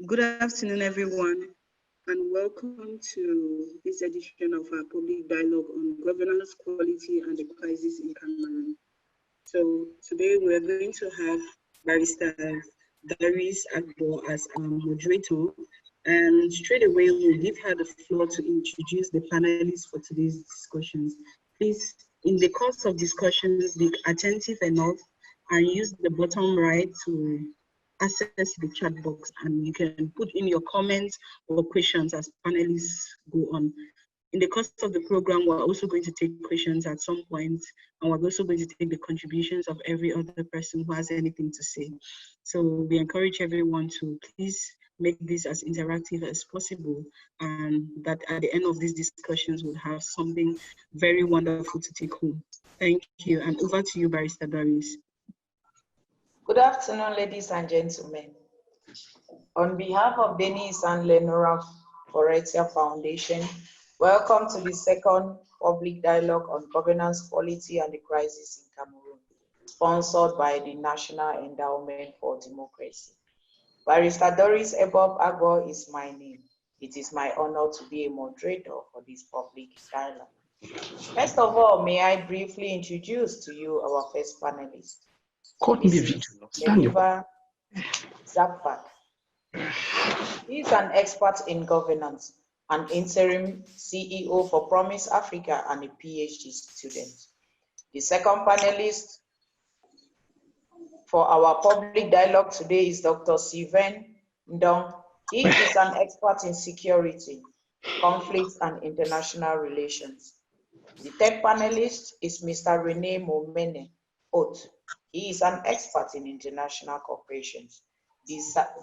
Good afternoon, everyone, and welcome to this edition of our public dialogue on governance, quality, and the crisis in Cameroon. So today we're going to have Barrister Darius Agbo as our moderator, and straight away we'll give her the floor to introduce the panelists for today's discussions. Please, in the course of discussions, be attentive enough and use the bottom right to access the chat box, and you can put in your comments or questions as panelists go on. In the course of the program, we're also going to take questions at some point, and we're also going to take the contributions of every other person who has anything to say. So we encourage everyone to please make this as interactive as possible, and that at the end of these discussions, we'll have something very wonderful to take home. Thank you, and over to you, Barrister Darius. Good afternoon, ladies and gentlemen. On behalf of Dennis and Lenora Foretia Foundation, welcome to the second public dialogue on governance, quality, and the crisis in Cameroon, sponsored by the National Endowment for Democracy. Barrister Doris Ebob Agbo is my name. It is my honor to be a moderator for this public dialogue. First of all, may I briefly introduce to you our first panelist, Mrs. Neliva Zappak. He is an expert in governance, an interim CEO for Promise Africa, and a PhD student. The second panelist for our public dialogue today is Dr. Sylvain Ndong. He is an expert in security, conflicts, and international relations. The third panelist is Mr. Rene Momene Oth. He is an expert in international cooperation,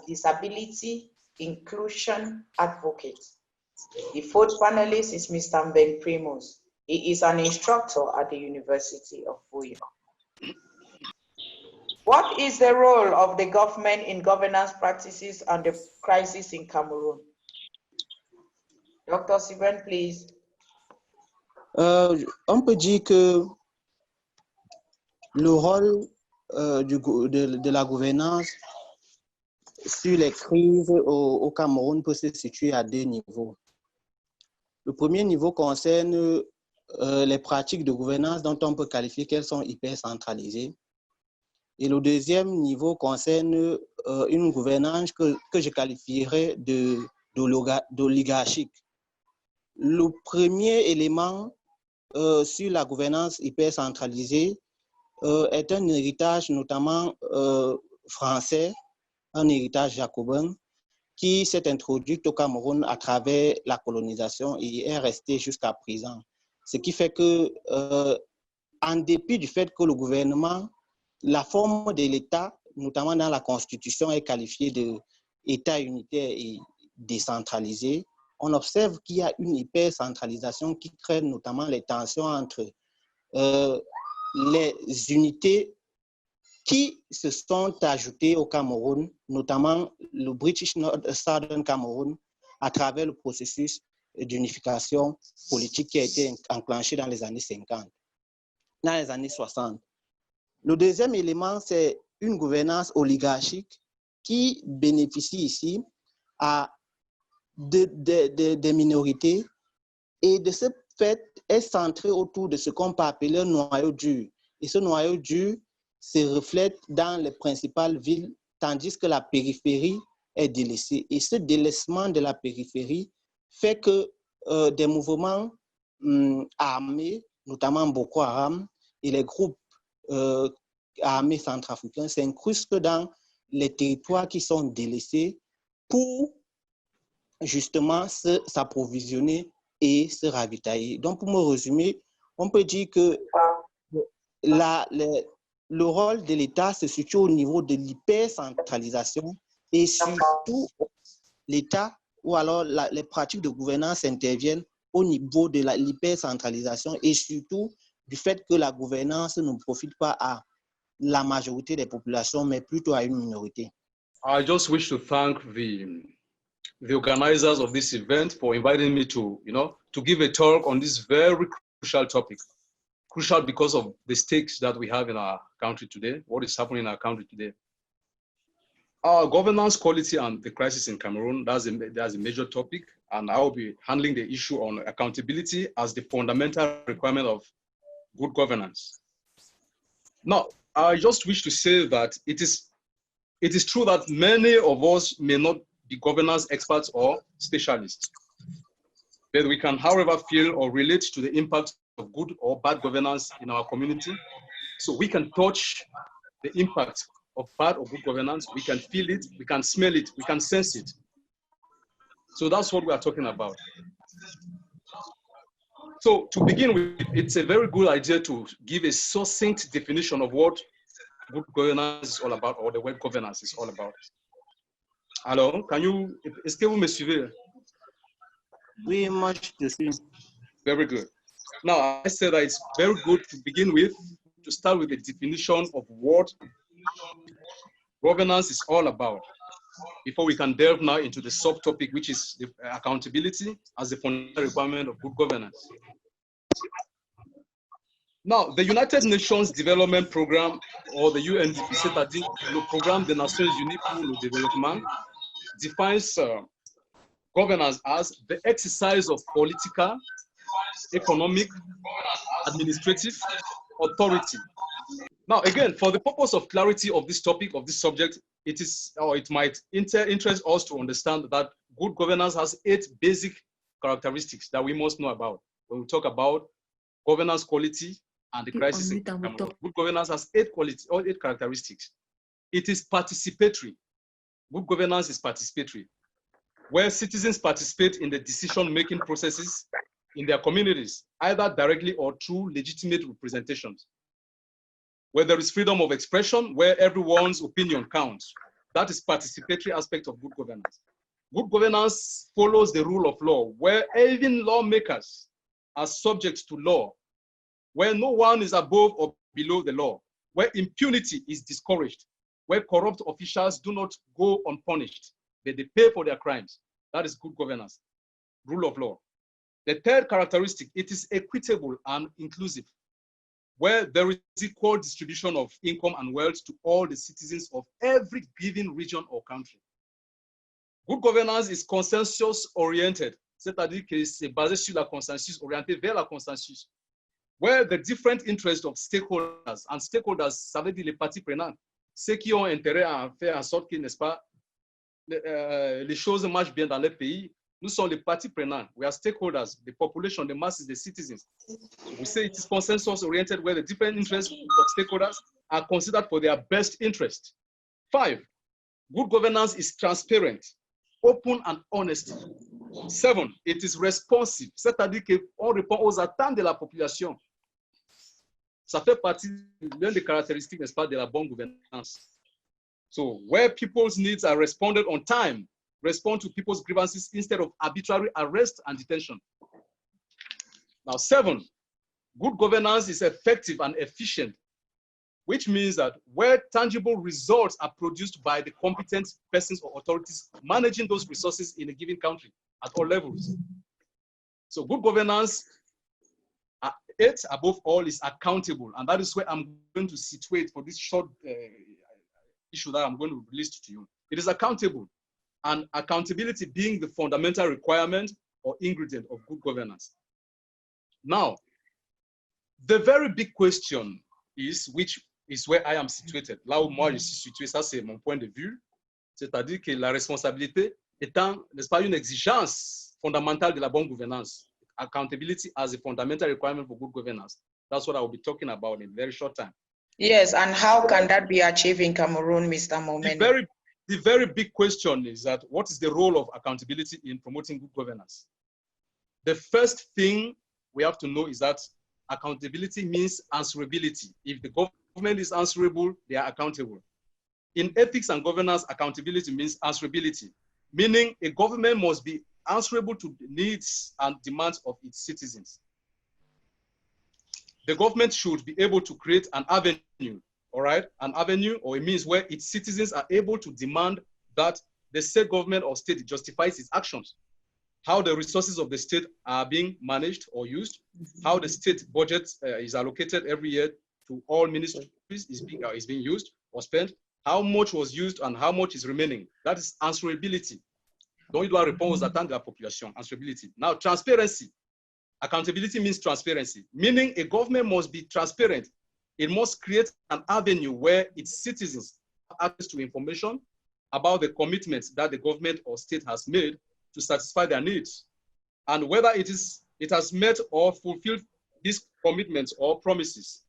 disability inclusion advocate. The fourth panelist is Mr. Ben Primos. He is an instructor at the University of Buea. What is the role of the government in governance practices and the crisis in Cameroon? Dr. Sylvain, please. On peut dire que le rôle de la gouvernance sur les crises au Cameroun peut se situer à deux niveaux. Le premier niveau concerne les pratiques de gouvernance dont on peut qualifier qu'elles sont hyper centralisées. Et le deuxième niveau concerne une gouvernance que je qualifierais d'oligarchique. Le premier élément sur la gouvernance hyper centralisée est un héritage notamment français, un héritage jacobin qui s'est introduit au Cameroun à travers la colonisation et est resté jusqu'à présent. Ce qui fait que, en dépit du fait que le gouvernement, la forme de l'État, notamment dans la Constitution, est qualifiée d'État unitaire et décentralisé, on observe qu'il y a une hypercentralisation qui crée notamment les tensions entre les unités qui se sont ajoutées au Cameroun, notamment le British Southern Cameroon, à travers le processus d'unification politique qui a été enclenché dans les années 50, dans les années 60. Le deuxième élément, c'est une gouvernance oligarchique qui bénéficie ici à des minorités et de ce fait est centrée autour de ce qu'on peut appeler un noyau dur. Et ce noyau dur se reflète dans les principales villes, tandis que la périphérie est délaissée. Et ce délaissement de la périphérie fait que des mouvements armés, notamment Boko Haram et les groupes armés centrafricains, s'incrustent dans les territoires qui sont délaissés pour justement s'approvisionner et se ravitailler. Donc, pour me résumer, on peut dire que le rôle de l'État se situe au niveau de l'hypercentralisation et surtout l'État ou alors les pratiques de gouvernance interviennent au niveau de l'hypercentralisation et surtout du fait que la gouvernance ne profite pas à la majorité des populations, mais plutôt à une minorité. I just wish to thank the organizers of this event for inviting me to give a talk on this very crucial topic. Crucial because of the stakes that we have in our country today, what is happening in our country today. Our governance quality and the crisis in Cameroon, that's a major topic, and I will be handling the issue on accountability as the fundamental requirement of good governance. Now, I just wish to say that it is true that many of us may not be governance experts or specialists, but we can, however, feel or relate to the impact of good or bad governance in our community. So we can touch the impact of bad or good governance, we can feel it, we can smell it, we can sense it. So that's what we are talking about. So to begin with, it's a very good idea to give a succinct definition of what good governance is all about, or the word governance is all about. Alors, est-ce que vous me suivez? Oui, moi je te suis. Very good. Now, I said that it's very good to begin with, to start with the definition of what governance is all about, before we can delve now into the subtopic, which is the accountability as the fundamental requirement of good governance. Now, the United Nations Development Programme, or the UNDP, c'est-à-dire le Programme des Nations Unies pour le Développement, defines governance as the exercise of political, economic, administrative authority. Now, again, for the purpose of clarity of this topic, of this subject, it might interest us to understand that good governance has 8 basic characteristics that we must know about when we talk about governance quality and the crisis in Cameroon. Good governance has 8 characteristics. It is participatory. Good governance is participatory, where citizens participate in the decision-making processes in their communities, either directly or through legitimate representations. Where there is freedom of expression, where everyone's opinion counts. That is participatory aspect of good governance. Good governance follows the rule of law, where even lawmakers are subject to law, where no one is above or below the law, where impunity is discouraged, where corrupt officials do not go unpunished, but they pay for their crimes. That is good governance, rule of law. The third characteristic, it is equitable and inclusive, where there is equal distribution of income and wealth to all the citizens of every given region or country. Good governance is consensus-oriented, c'est-à-dire que c'est basé sur la consensus, orienté vers la consensus, where the different interests of stakeholders, and stakeholders, ça veut dire les parties prenantes, ceux qui ont intérêt à faire en sorte que, n'est-ce pas, les choses marchent bien dans leur pays, nous sommes les parties prenantes. We are stakeholders, the population, the masses, the citizens. We say it is consensus-oriented, where the different interests of stakeholders are considered for their best interest. 5, good governance is transparent, open and honest. 7, it is responsive, c'est-à-dire qu'on répond aux attentes de la population. Ça fait partie de l'une des caractéristiques, n'est-ce pas, de la bonne gouvernance. So, where people's needs are responded on time, respond to people's grievances instead of arbitrary arrest and detention. Now, 7, good governance is effective and efficient, which means that where tangible results are produced by the competent persons or authorities managing those resources in a given country at all levels. So good governance, 8 above all, is accountable. And that is where I'm going to situate for this short issue that I'm going to list to you. It is accountable, and accountability being the fundamental requirement or ingredient of good governance. Now, the very big question is, which is where I am situated. Là où moi je suis situé, ça c'est mon point de vue. C'est-à-dire que la responsabilité étant, n'est-ce pas, une exigence fondamentale de la bonne gouvernance. Accountability as a fundamental requirement for good governance. That's what I will be talking about in a very short time. Yes, and how can that be achieved in Cameroon, Mr. Momeni? The very big question is that what is the role of accountability in promoting good governance? The first thing we have to know is that accountability means answerability. If the government is answerable, they are accountable. In ethics and governance, accountability means answerability, meaning a government must be answerable to the needs and demands of its citizens. The government should be able to create an avenue, all right? An avenue or a means where its citizens are able to demand that the state government or state justifies its actions, how the resources of the state are being managed or used, how the state budget is allocated every year to all ministries is being used or spent, how much was used and how much is remaining. That is answerability. Donc, il doit répondre aux attentes de la population, answerability. Now, transparency. Accountability means transparency, meaning a government must be transparent. It must create an avenue where its citizens have access to information about the commitments that the government or state has made to satisfy their needs, and whether it has met or fulfilled these commitments or promises.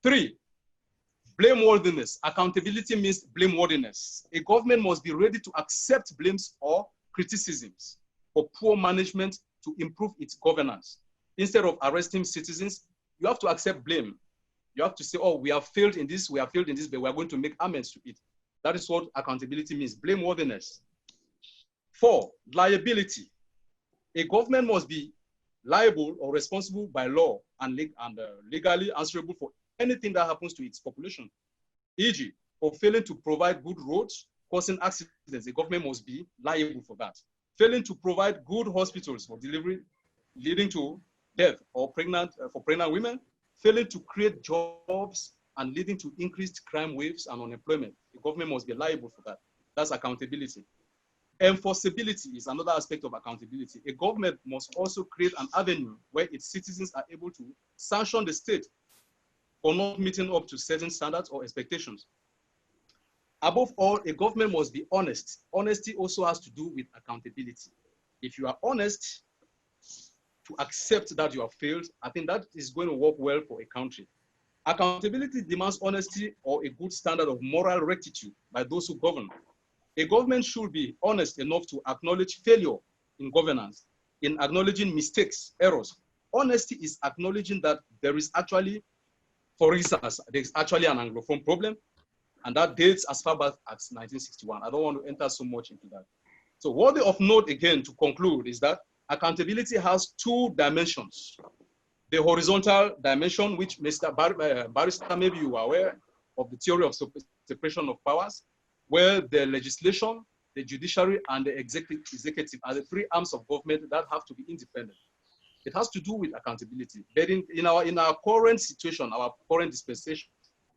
3, blameworthiness. Accountability means blameworthiness. A government must be ready to accept blames or criticisms for poor management to improve its governance. Instead of arresting citizens, you have to accept blame. You have to say, oh, we have failed in this, but we are going to make amends to it. That is what accountability means, blameworthiness. 4, liability. A government must be liable or responsible by law and legally answerable for anything that happens to its population. E.g., for failing to provide good roads, causing accidents, the government must be liable for that. Failing to provide good hospitals for delivery, leading to death or for pregnant women, failing to create jobs and leading to increased crime waves and unemployment. The government must be liable for that. That's accountability. Enforceability is another aspect of accountability. A government must also create an avenue where its citizens are able to sanction the state for not meeting up to certain standards or expectations. Above all, a government must be honest. Honesty also has to do with accountability. If you are honest to accept that you have failed, I think that is going to work well for a country. Accountability demands honesty or a good standard of moral rectitude by those who govern. A government should be honest enough to acknowledge failure in governance, in acknowledging mistakes, errors. Honesty is acknowledging that there is actually, for instance, there's actually an Anglophone problem, and that dates as far back as 1961. I don't want to enter so much into that. So worthy of note again to conclude is that accountability has 2 dimensions. The horizontal dimension, which Mr. Barrister, maybe you are aware of the theory of separation of powers, where the legislation, the judiciary, and the executive are the 3 arms of government that have to be independent. It has to do with accountability. But in our current situation, our current dispensation,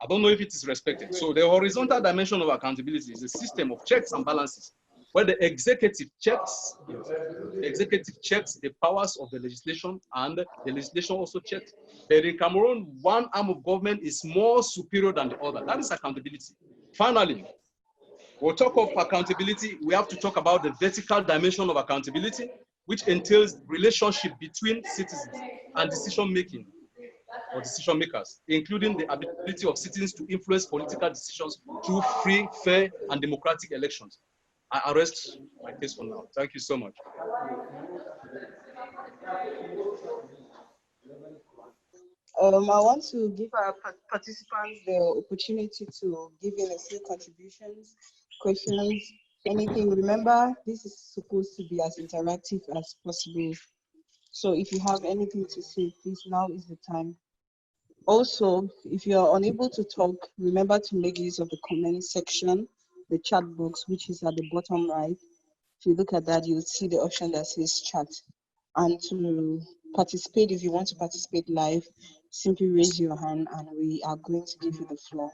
I don't know if it is respected. So the horizontal dimension of accountability is a system of checks and balances, where the executive checks the powers of the legislation, and the legislation also checks. But in Cameroon, one arm of government is more superior than the other. That is accountability. Finally, we'll talk of accountability. We have to talk about the vertical dimension of accountability, which entails relationship between citizens and decision-making or decision makers, including the ability of citizens to influence political decisions through free, fair, and democratic elections. I rest my case for now. Thank you so much. I want to give our participants the opportunity to give in a few contributions, questions, anything. Remember, this is supposed to be as interactive as possible. So if you have anything to say, please, now is the time. Also, if you are unable to talk, remember to make use of the comment section, the chat box, which is at the bottom right. If you look at that, you'll see the option that says chat. And to participate, if you want to participate live, simply raise your hand and we are going to give you the floor.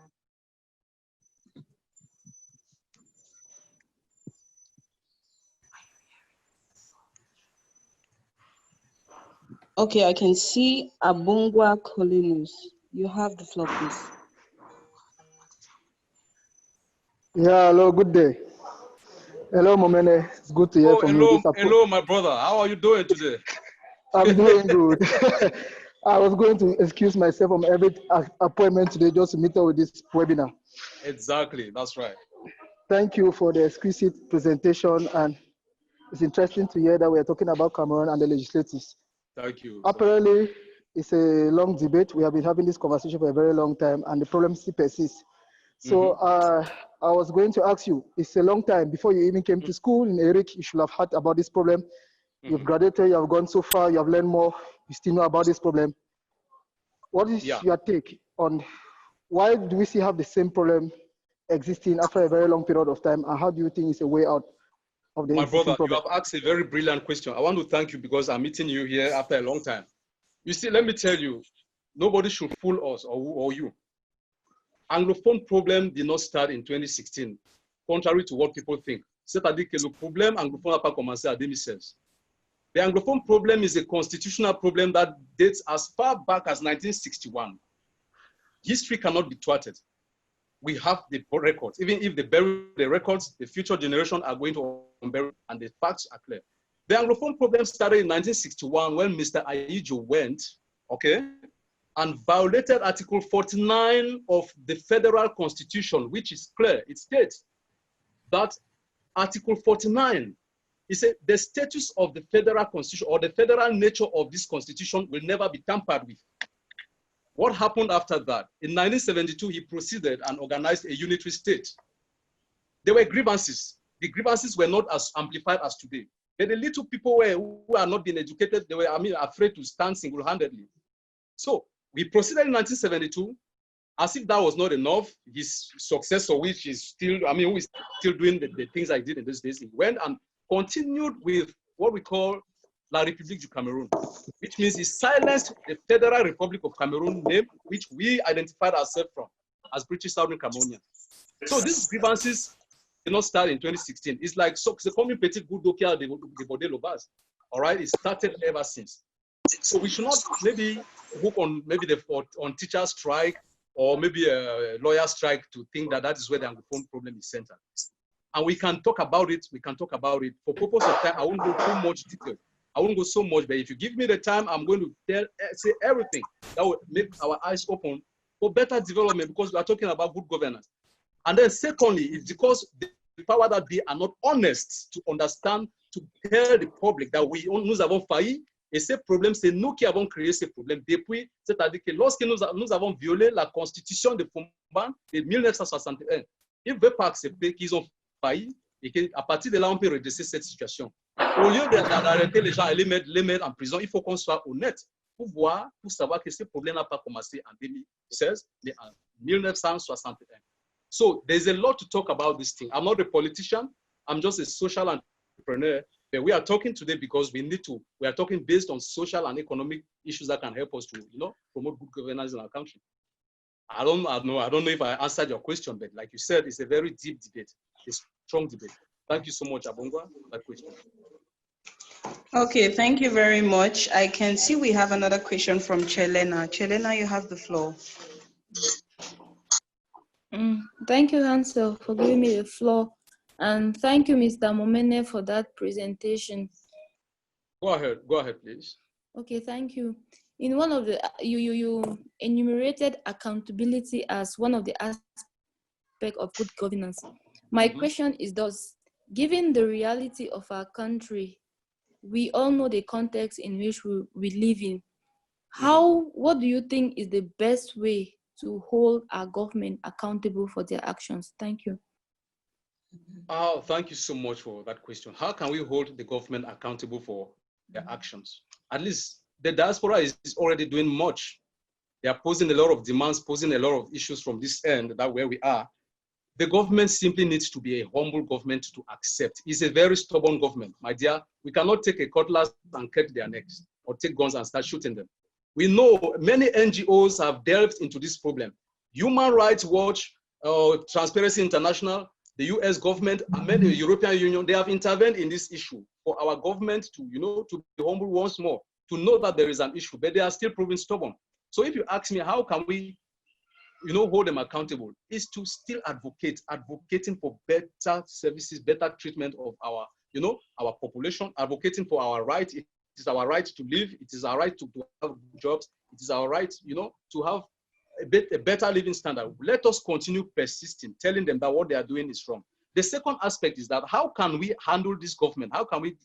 Okay, I can see Abungwa Colinus. You have the floor, please. Yeah, hello, good day. Hello, Momene. It's good to hear from you. Hello, my brother. How are you doing today? I'm doing good. I was going to excuse myself from every appointment today just to meet up with this webinar. Exactly, that's right. Thank you for the exquisite presentation, and it's interesting to hear that we're talking about Cameroon and the legislatives. Thank you. Apparently, it's a long debate. We have been having this conversation for a very long time, and the problem still persists. So I was going to ask you, it's a long time before you even came to school in Eric, you should have heard about this problem. You've graduated, you have gone so far, you have learned more, you still know about this problem. What is your take on why do we still have the same problem existing after a very long period of time, and how do you think it's a way out of the existing problem? You have asked a very brilliant question. I want to thank you because I'm meeting you here after a long time. You see, let me tell you, nobody should fool us or you. Anglophone problem did not start in 2016, contrary to what people think. C'est-à-dire que le problème anglophone n'a pas commencé à 2016. The Anglophone problem is a constitutional problem that dates as far back as 1961. History cannot be thwarted. We have the records. Even if they bury the records, the future generation are going to unbury, and the facts are clear. The Anglophone problem started in 1961 when Mr. Ayijo went, okay, and violated Article 49 of the Federal Constitution, which is clear. It states that Article 49, it said the status of the Federal Constitution or the federal nature of this Constitution will never be tampered with. What happened after that? In 1972, he proceeded and organized a unitary state. There were grievances. The grievances were not as amplified as today. But the little people who are not being educated, they were, afraid to stand single-handedly. So we proceeded in 1972. As if that was not enough, his successor, which is still, who is still doing the things I did in those days, he went and continued with what we call La République du Cameroun, which means he silenced the Federal Republic of Cameroon name, which we identified ourselves from as British Southern Cameroonians. So these grievances did not start in 2016. It's like c'est comme une petite goutte d'eau qui a débordé le vase. All right, it started ever since. So we should not maybe hook on on teacher strike or maybe a lawyer strike to think that that is where the Anglophone problem is centered. And we can talk about it. We can talk about it. For purpose of time, I won't go too much detail. I won't go so much, but if you give me the time, I'm going to say everything that will make our eyes open for better development, because we are talking about good governance. And then secondly, it's because the power that be are not honest to understand, to tell the public that nous avons failli, et ces problèmes, c'est nous qui avons créé ces problèmes depuis, c'est-à-dire que lorsque nous avons violé la constitution de Fumban de 1961, ils ne veulent pas accepter qu'ils ont failli et qu'à partir de là, on peut redresser cette situation. Au lieu d'arrêter les gens et les mettre en prison, il faut qu'on soit honnête pour savoir que ce problème n'a pas commencé en 2016, mais en 1961. So there's a lot to talk about this thing. I'm not a politician. I'm just a social entrepreneur. But we are talking today because we are talking based on social and economic issues that can help us to, promote good governance in our country. I don't know if I answered your question, but like you said, it's a very deep debate, a strong debate. Thank you so much, Abongwa, for that question. Okay, thank you very much. I can see we have another question from Chelena. Chelena, you have the floor. Thank you, Hansel, for giving me the floor. And thank you, Mr. Momene, for that presentation. Go ahead, please. Okay, thank you. In one of the, you enumerated accountability as one of the aspects of good governance. My question is thus, given the reality of our country, we all know the context in which we live in. What do you think is the best way to hold our government accountable for their actions? Thank you. Oh, thank you so much for that question. How can we hold the government accountable for their actions? At least the diaspora is already doing much. They are posing a lot of demands, posing a lot of issues from this end, that where we are. The government simply needs to be a humble government to accept. It's a very stubborn government, my dear. We cannot take a cutlass and cut their necks or take guns and start shooting them. We know many NGOs have delved into this problem. Human Rights Watch, Transparency International, the US government, and many European Union, they have intervened in this issue for our government to, to be humble once more, to know that there is an issue, but they are still proving stubborn. So if you ask me, how can we, hold them accountable, is to still advocating for better services, better treatment of our, our population, advocating for our rights. It is our right to live. It is our right to have jobs. It is our right, to have a better living standard. Let us continue persisting, telling them that what they are doing is wrong. The second aspect is that how can we handle this government? How can we,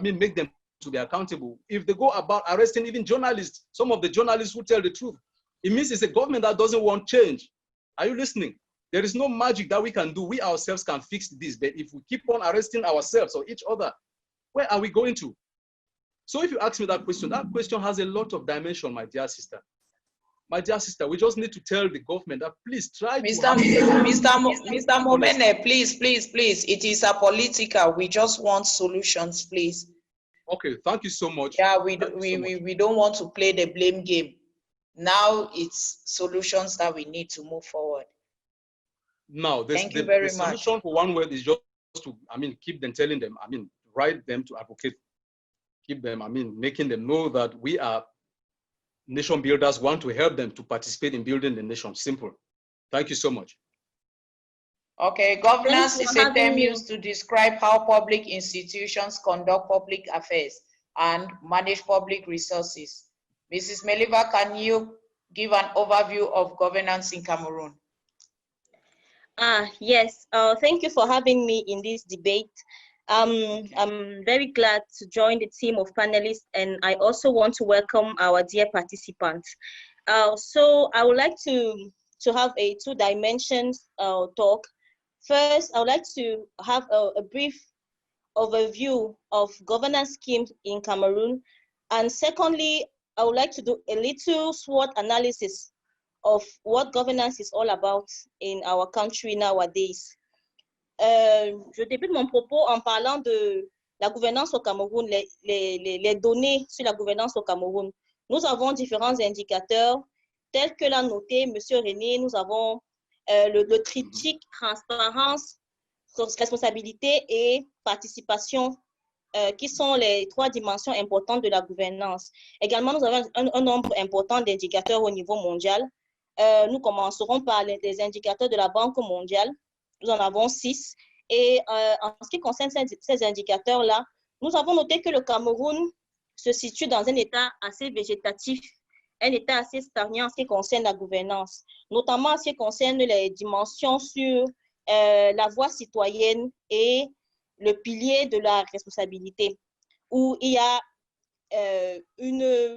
make them to be accountable? If they go about arresting even journalists, some of the journalists who tell the truth, it means it's a government that doesn't want change. Are you listening? There is no magic that we can do. We ourselves can fix this. But if we keep on arresting ourselves or each other, where are we going to? So if you ask me that question has a lot of dimension, my dear sister. My dear sister, we just need to tell the government that please try to... Mr. Momene, please. It is a political. We just want solutions, please. Okay, thank you so much. Yeah, we don't want to play the blame game. Now it's solutions that we need to move forward. Now, Thank you very the much. solution for one word is just to, keep them, telling them, write them to advocate, keep them, making them know that we are nation builders, want to help them to participate in building the nation. Simple. Thank you so much. Okay, governance is a term me. used to describe how public institutions conduct public affairs and manage public resources. Mrs. Meliva, can you give an overview of governance in Cameroon? Yes, thank you for having me in this debate. I'm very glad to join the team of panelists, and I also want to welcome our dear participants. So I would like to have a two-dimensions talk. First, I would like to have a brief overview of governance schemes in Cameroon. And secondly, I would like to do a little SWOT analysis of what governance is all about in our country nowadays. Je débute mon propos en parlant de la gouvernance au Cameroun, les données sur la gouvernance au Cameroun. Nous avons différents indicateurs tels que l'a noté M. René. Nous avons le triptyque transparence, responsabilité et participation, qui sont les trois dimensions importantes de la gouvernance. Également, nous avons un nombre important d'indicateurs au niveau mondial. Nous commencerons par les indicateurs de la Banque mondiale. Nous en avons 6. Et en ce qui concerne ces indicateurs-là, nous avons noté que le Cameroun se situe dans un état assez végétatif, un état assez stagnant en ce qui concerne la gouvernance, notamment en ce qui concerne les dimensions sur la voie citoyenne et le pilier de la responsabilité, où il y a une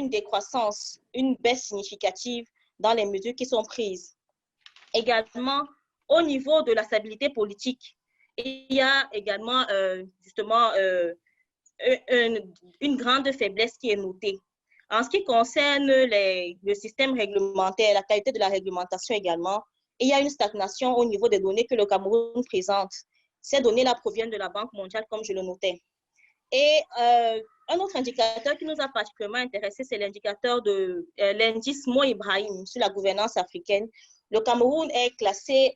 décroissance, une baisse significative dans les mesures qui sont prises. Également, au niveau de la stabilité politique, il y a également une grande faiblesse qui est notée. En ce qui concerne le système réglementaire, la qualité de la réglementation également, il y a une stagnation au niveau des données que le Cameroun présente. Ces données-là proviennent de la Banque mondiale, comme je le notais. Et un autre indicateur qui nous a particulièrement intéressé, c'est l'indicateur de l'indice Mo Ibrahim sur la gouvernance africaine. Le Cameroun est classé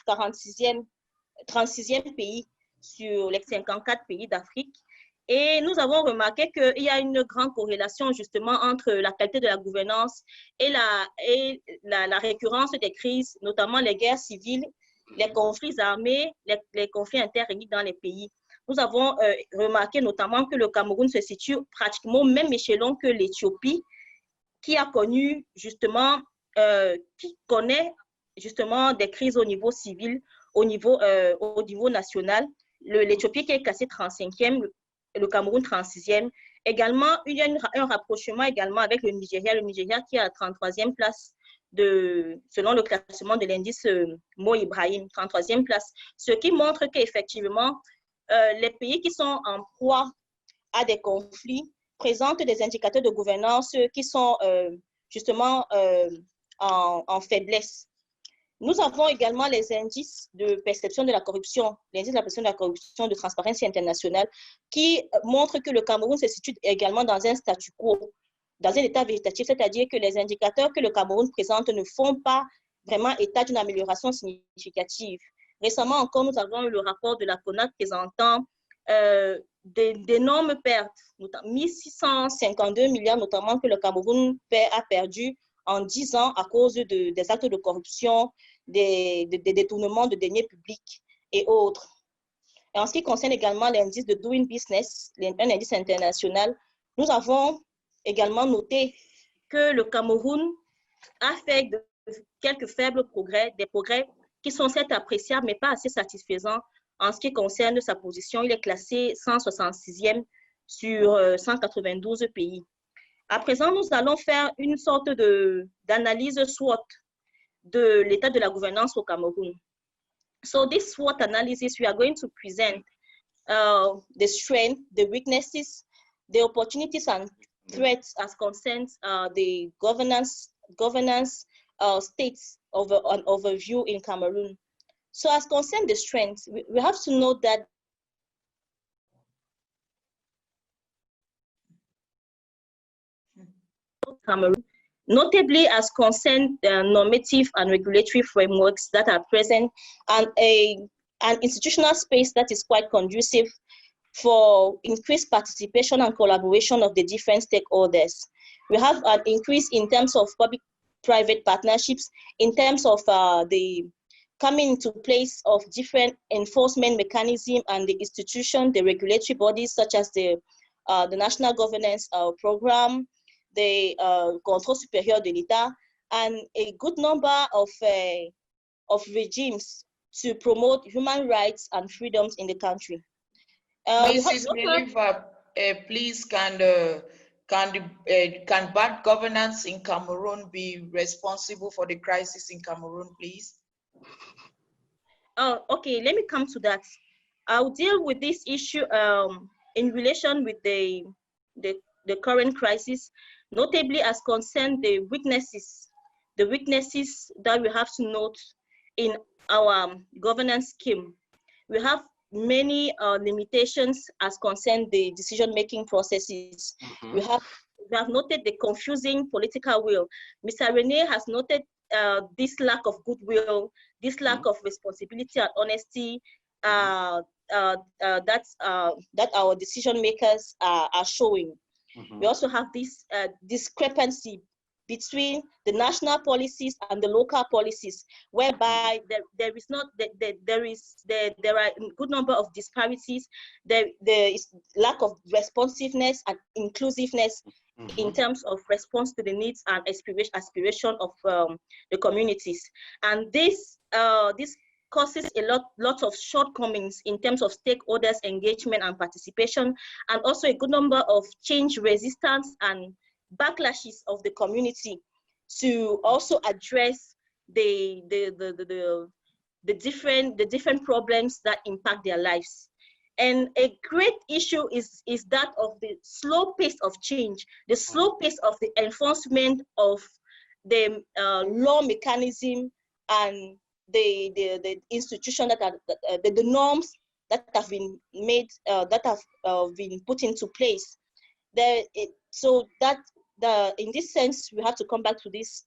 36e pays sur les 54 pays d'Afrique. Et nous avons remarqué qu'il y a une grande corrélation justement entre la qualité de la gouvernance et la récurrence des crises, notamment les guerres civiles, les conflits armés, les conflits interethniques dans les pays. Nous avons remarqué notamment que le Cameroun se situe pratiquement au même échelon que l'Éthiopie, qui a connu justement, qui connaît justement des crises au niveau civil, au niveau national. L'Éthiopie qui est classée 35e, le Cameroun 36e. Également, il y a un rapprochement également avec le Nigeria qui est à la 33e place selon le classement de l'indice Mo Ibrahim, 33e place. Ce qui montre qu'effectivement, les pays qui sont en proie à des conflits présentent des indicateurs de gouvernance qui sont justement en faiblesse. Nous avons également les indices de perception de la corruption, l'indice de la perception de la corruption de Transparency International, qui montre que le Cameroun se situe également dans un statu quo, dans un état végétatif, c'est-à-dire que les indicateurs que le Cameroun présente ne font pas vraiment état d'une amélioration significative. Récemment encore, nous avons eu le rapport de la CONAC présentant d'énormes pertes, 1652 milliards notamment que le Cameroun a perdu en 10 ans à cause des actes de corruption, des détournements de deniers publics et autres. Et en ce qui concerne également l'indice de Doing Business, un indice international, nous avons également noté que le Cameroun a fait quelques faibles progrès, des progrès qui sont certes appréciables, mais pas assez satisfaisants en ce qui concerne sa position. Il est classé 166e sur 192 pays. À présent, nous allons faire une sorte d'analyse SWOT de l'état de la gouvernance au Cameroun. So this SWOT analysis, we are going to present the strengths, the weaknesses, the opportunities and threats as concerns the governance states of an overview in Cameroon. So as concerns the strengths, we have to note that Cameroon, notably as concerned normative and regulatory frameworks that are present, and an institutional space that is quite conducive for increased participation and collaboration of the different stakeholders. We have an increase in terms of public-private partnerships, in terms of the coming into place of different enforcement mechanism and the institution, the regulatory bodies such as the National Governance Program, the Contrôle Supérieur de l'État, and a good number of regimes to promote human rights and freedoms in the country. Mrs. Meliva, please, can bad governance in Cameroon be responsible for the crisis in Cameroon, please? Oh, okay, let me come to that. I'll deal with this issue in relation with the current crisis, notably as concerned the weaknesses that we have to note in our governance scheme. We have many limitations as concerned the decision-making processes. We have noted the confusing political will. Mr. Rene has noted this lack of goodwill, this lack of responsibility and honesty that our decision makers are showing. We also have this discrepancy between the national policies and the local policies, whereby there are a good number of disparities. There is lack of responsiveness and inclusiveness in terms of response to the needs and aspiration of the communities. And this causes a lot of shortcomings in terms of stakeholders' engagement and participation, and also a good number of change resistance and backlashes of the community to also address the different problems that impact their lives. And a great issue is that of the slow pace of change, the slow pace of the enforcement of the law mechanism and the institution that are the norms that have been made, that have been put into place. In this sense, we have to come back to this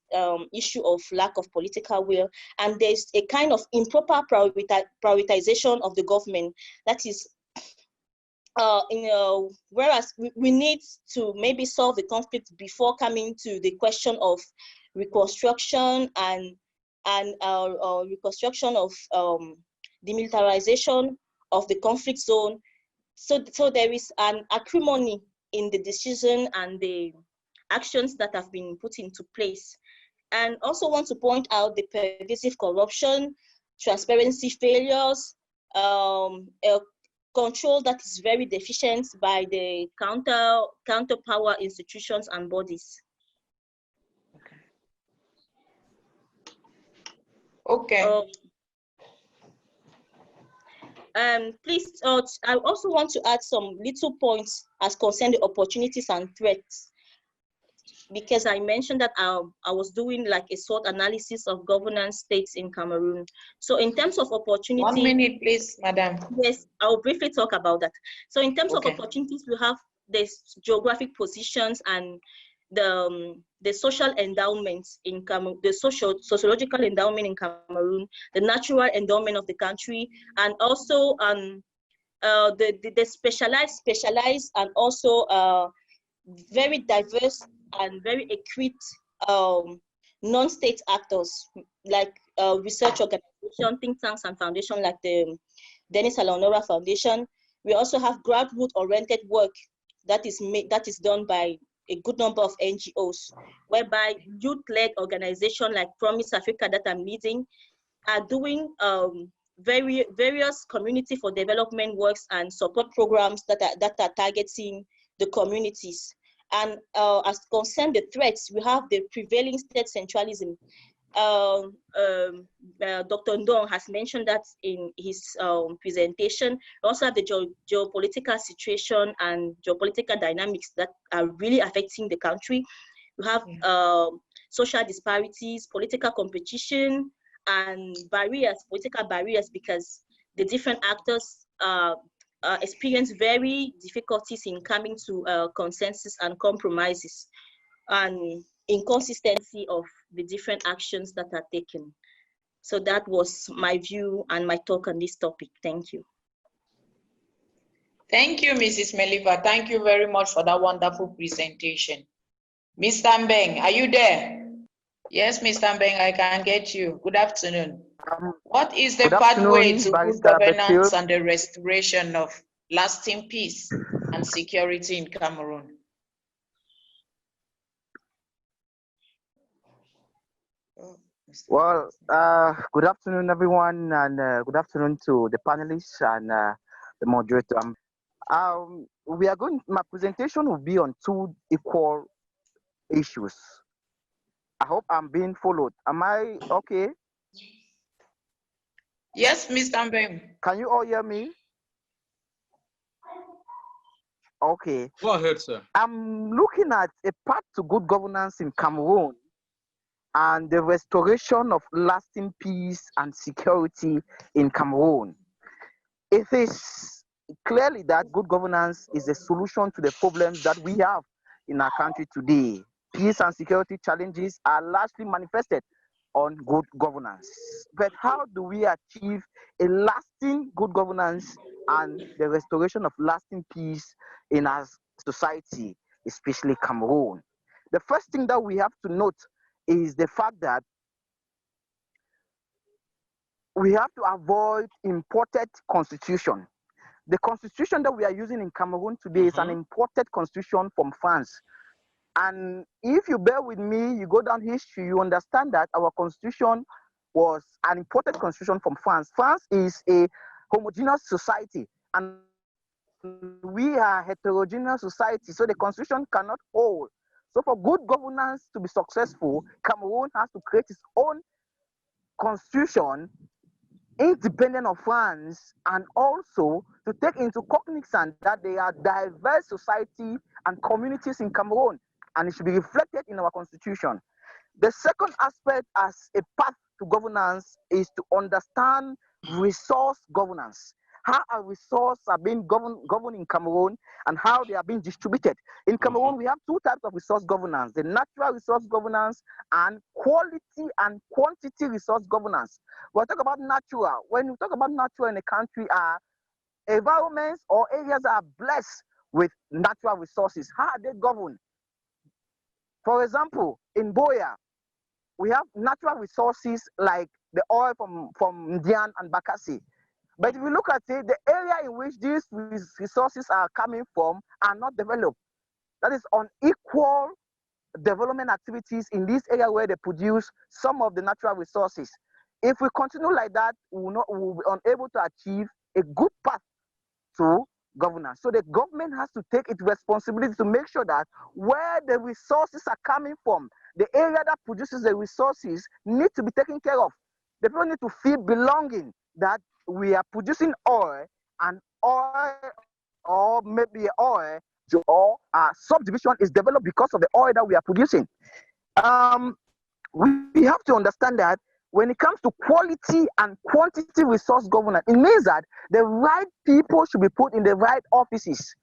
issue of lack of political will, and there's a kind of improper prioritization of the government. That is, whereas we need to maybe solve the conflict before coming to the question of reconstruction and reconstruction of demilitarization of the conflict zone. So there is an acrimony in the decision and the actions that have been put into place. And also want to point out the pervasive corruption, transparency failures, control that is very deficient by the counterpower institutions and bodies. Okay. Please, I also want to add some little points as concern the opportunities and threats, because I mentioned that I was doing like a SWOT analysis of governance states in Cameroon. So in terms of opportunity— 1 minute, please, madam. Yes, I'll briefly talk about that. So in terms of opportunities, we have the geographic positions and the social endowments in Cameroon, the sociological endowment in Cameroon, the natural endowment of the country, and also the specialized and also very diverse and very equipped non-state actors like research organization, think tanks, and foundation like the Denis Alaonora Foundation. We also have grassroots-oriented work that is done by a good number of NGOs, whereby youth-led organizations like Promise Africa that I'm leading are doing various community for development works and support programs that are targeting the communities. And as concerned the threats, we have the prevailing state centralism. Dr. Ndong has mentioned that in his presentation. We also have the geopolitical situation and geopolitical dynamics that are really affecting the country. We have social disparities, political competition, and political barriers, because the different actors experience very difficulties in coming to consensus and compromises. and inconsistency of the different actions that are taken. So that was my view and my talk on this topic. Thank you. Thank you, Mrs. Meliva. Thank you very much for that wonderful presentation. Mr. Mbeng, are you there? Yes, Mr. Mbeng, I can get you. Good afternoon. What is the pathway to good governance and the restoration of lasting peace and security in Cameroon? Well, good afternoon, everyone, and good afternoon to the panelists and the moderator. My presentation will be on two equal issues. I hope I'm being followed. Am I okay? Yes, Mr. Mbeng. Can you all hear me? Okay. Go ahead, sir. I'm looking at a path to good governance in Cameroon and the restoration of lasting peace and security in Cameroon. It is clearly that good governance is a solution to the problems that we have in our country today. Peace and security challenges are largely manifested on good governance. But how do we achieve a lasting good governance and the restoration of lasting peace in our society, especially Cameroon? The first thing that we have to note is the fact that we have to avoid imported constitution. The constitution that we are using in Cameroon today is an imported constitution from France. And if you bear with me, you go down history, you understand that our constitution was an imported constitution from France. France is a homogeneous society, and we are a heterogeneous society, so the constitution cannot hold. So for good governance to be successful, Cameroon has to create its own constitution independent of France, and also to take into cognizance that there are diverse society and communities in Cameroon, and it should be reflected in our constitution. The second aspect as a path to governance is to understand resource governance. How our resources are being governed in Cameroon and how they are being distributed. In Cameroon, we have two types of resource governance: the natural resource governance and quality and quantity resource governance. We'll talk about natural. When we talk about natural in a country, environments or areas that are blessed with natural resources. How are they governed? For example, in Boya, we have natural resources like the oil from Ndian and Bakassi. But if we look at it, the area in which these resources are coming from are not developed. That is unequal development activities in this area where they produce some of the natural resources. If we continue like that, we will be unable to achieve a good path to governance. So the government has to take its responsibility to make sure that where the resources are coming from, the area that produces the resources need to be taken care of. The people need to feel belonging, that we are producing oil, and oil, or maybe oil, or subdivision is developed because of the oil that we are producing. We have to understand that when it comes to quality and quantity resource governance, it means that the right people should be put in the right offices.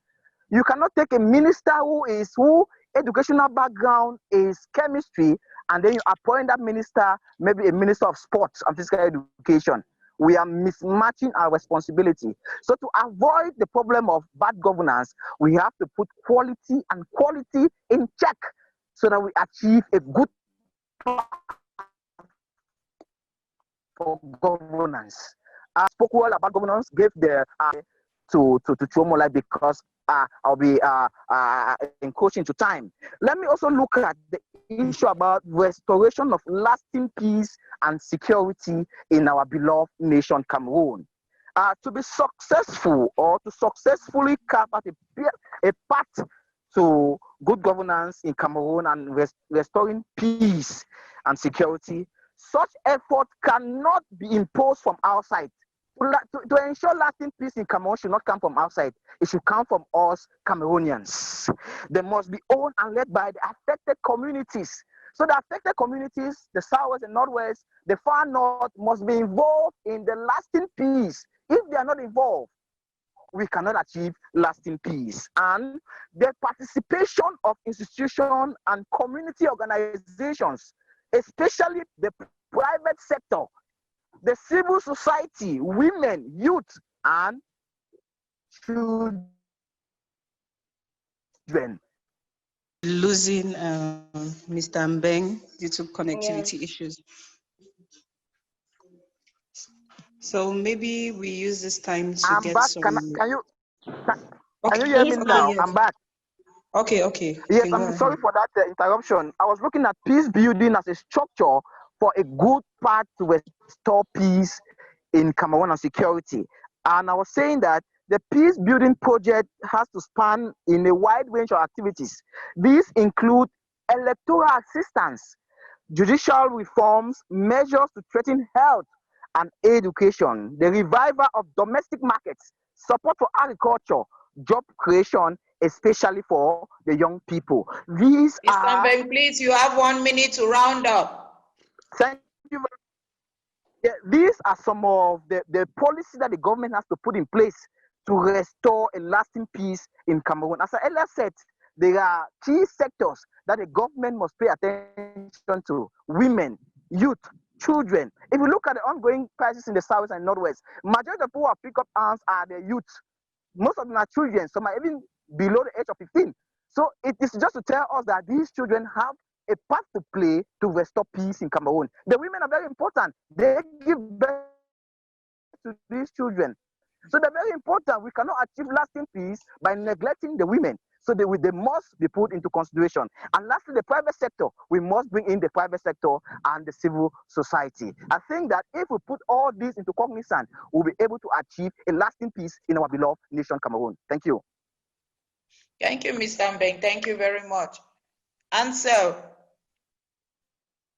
You cannot take a minister who educational background is chemistry, and then you appoint that minister, maybe a minister of sports and physical education. We are mismatching our responsibility. So to avoid the problem of bad governance, we have to put quality and quality in check so that we achieve a good for governance. I spoke well about governance, gave the to Chuomola because I'll be encroaching to time. Let me also look at the issue about restoration of lasting peace and security in our beloved nation, Cameroon. To be successful, or to successfully carve out a path to good governance in Cameroon and restoring peace and security, such effort cannot be imposed from outside. To ensure lasting peace in Cameroon should not come from outside. It should come from us Cameroonians. They must be owned and led by the affected communities. So the affected communities, the Southwest and Northwest, the Far North, must be involved in the lasting peace. If they are not involved, we cannot achieve lasting peace. And the participation of institutions and community organizations, especially the private sector, the civil society, women, youth, and children. Losing Mr. Mbeng due to connectivity issues. So maybe we use this time to I'm get back. some. Can you Okay. hear me now? Yes. I'm back. Okay. Yes, I'm sorry for that interruption. I was looking at peace building as a structure for a good path to restore peace in Cameroon and security. And I was saying that the peace building project has to span in a wide range of activities. These include electoral assistance, judicial reforms, measures to strengthen health and education, the revival of domestic markets, support for agriculture, job creation, especially for the young people. These Mr. are... Mbeng, please, you have 1 minute to round up. Thank you. These are some of the policies that the government has to put in place to restore a lasting peace in Cameroon. As I earlier said, there are key sectors that the government must pay attention to: women, youth, children. If you look at the ongoing crisis in the south and northwest, majority of people who pick up arms are the youth. Most of them are children, some are even below the age of 15. So it is just to tell us that these children have a part to play to restore peace in Cameroon. The women are very important. They give birth to these children. So they're very important. We cannot achieve lasting peace by neglecting the women. So they must be put into consideration. And lastly, the private sector. We must bring in the private sector and the civil society. I think that if we put all these into cognizance, we'll be able to achieve a lasting peace in our beloved nation, Cameroon. Thank you. Thank you, Mr. Mbeng. Thank you very much. Ansel,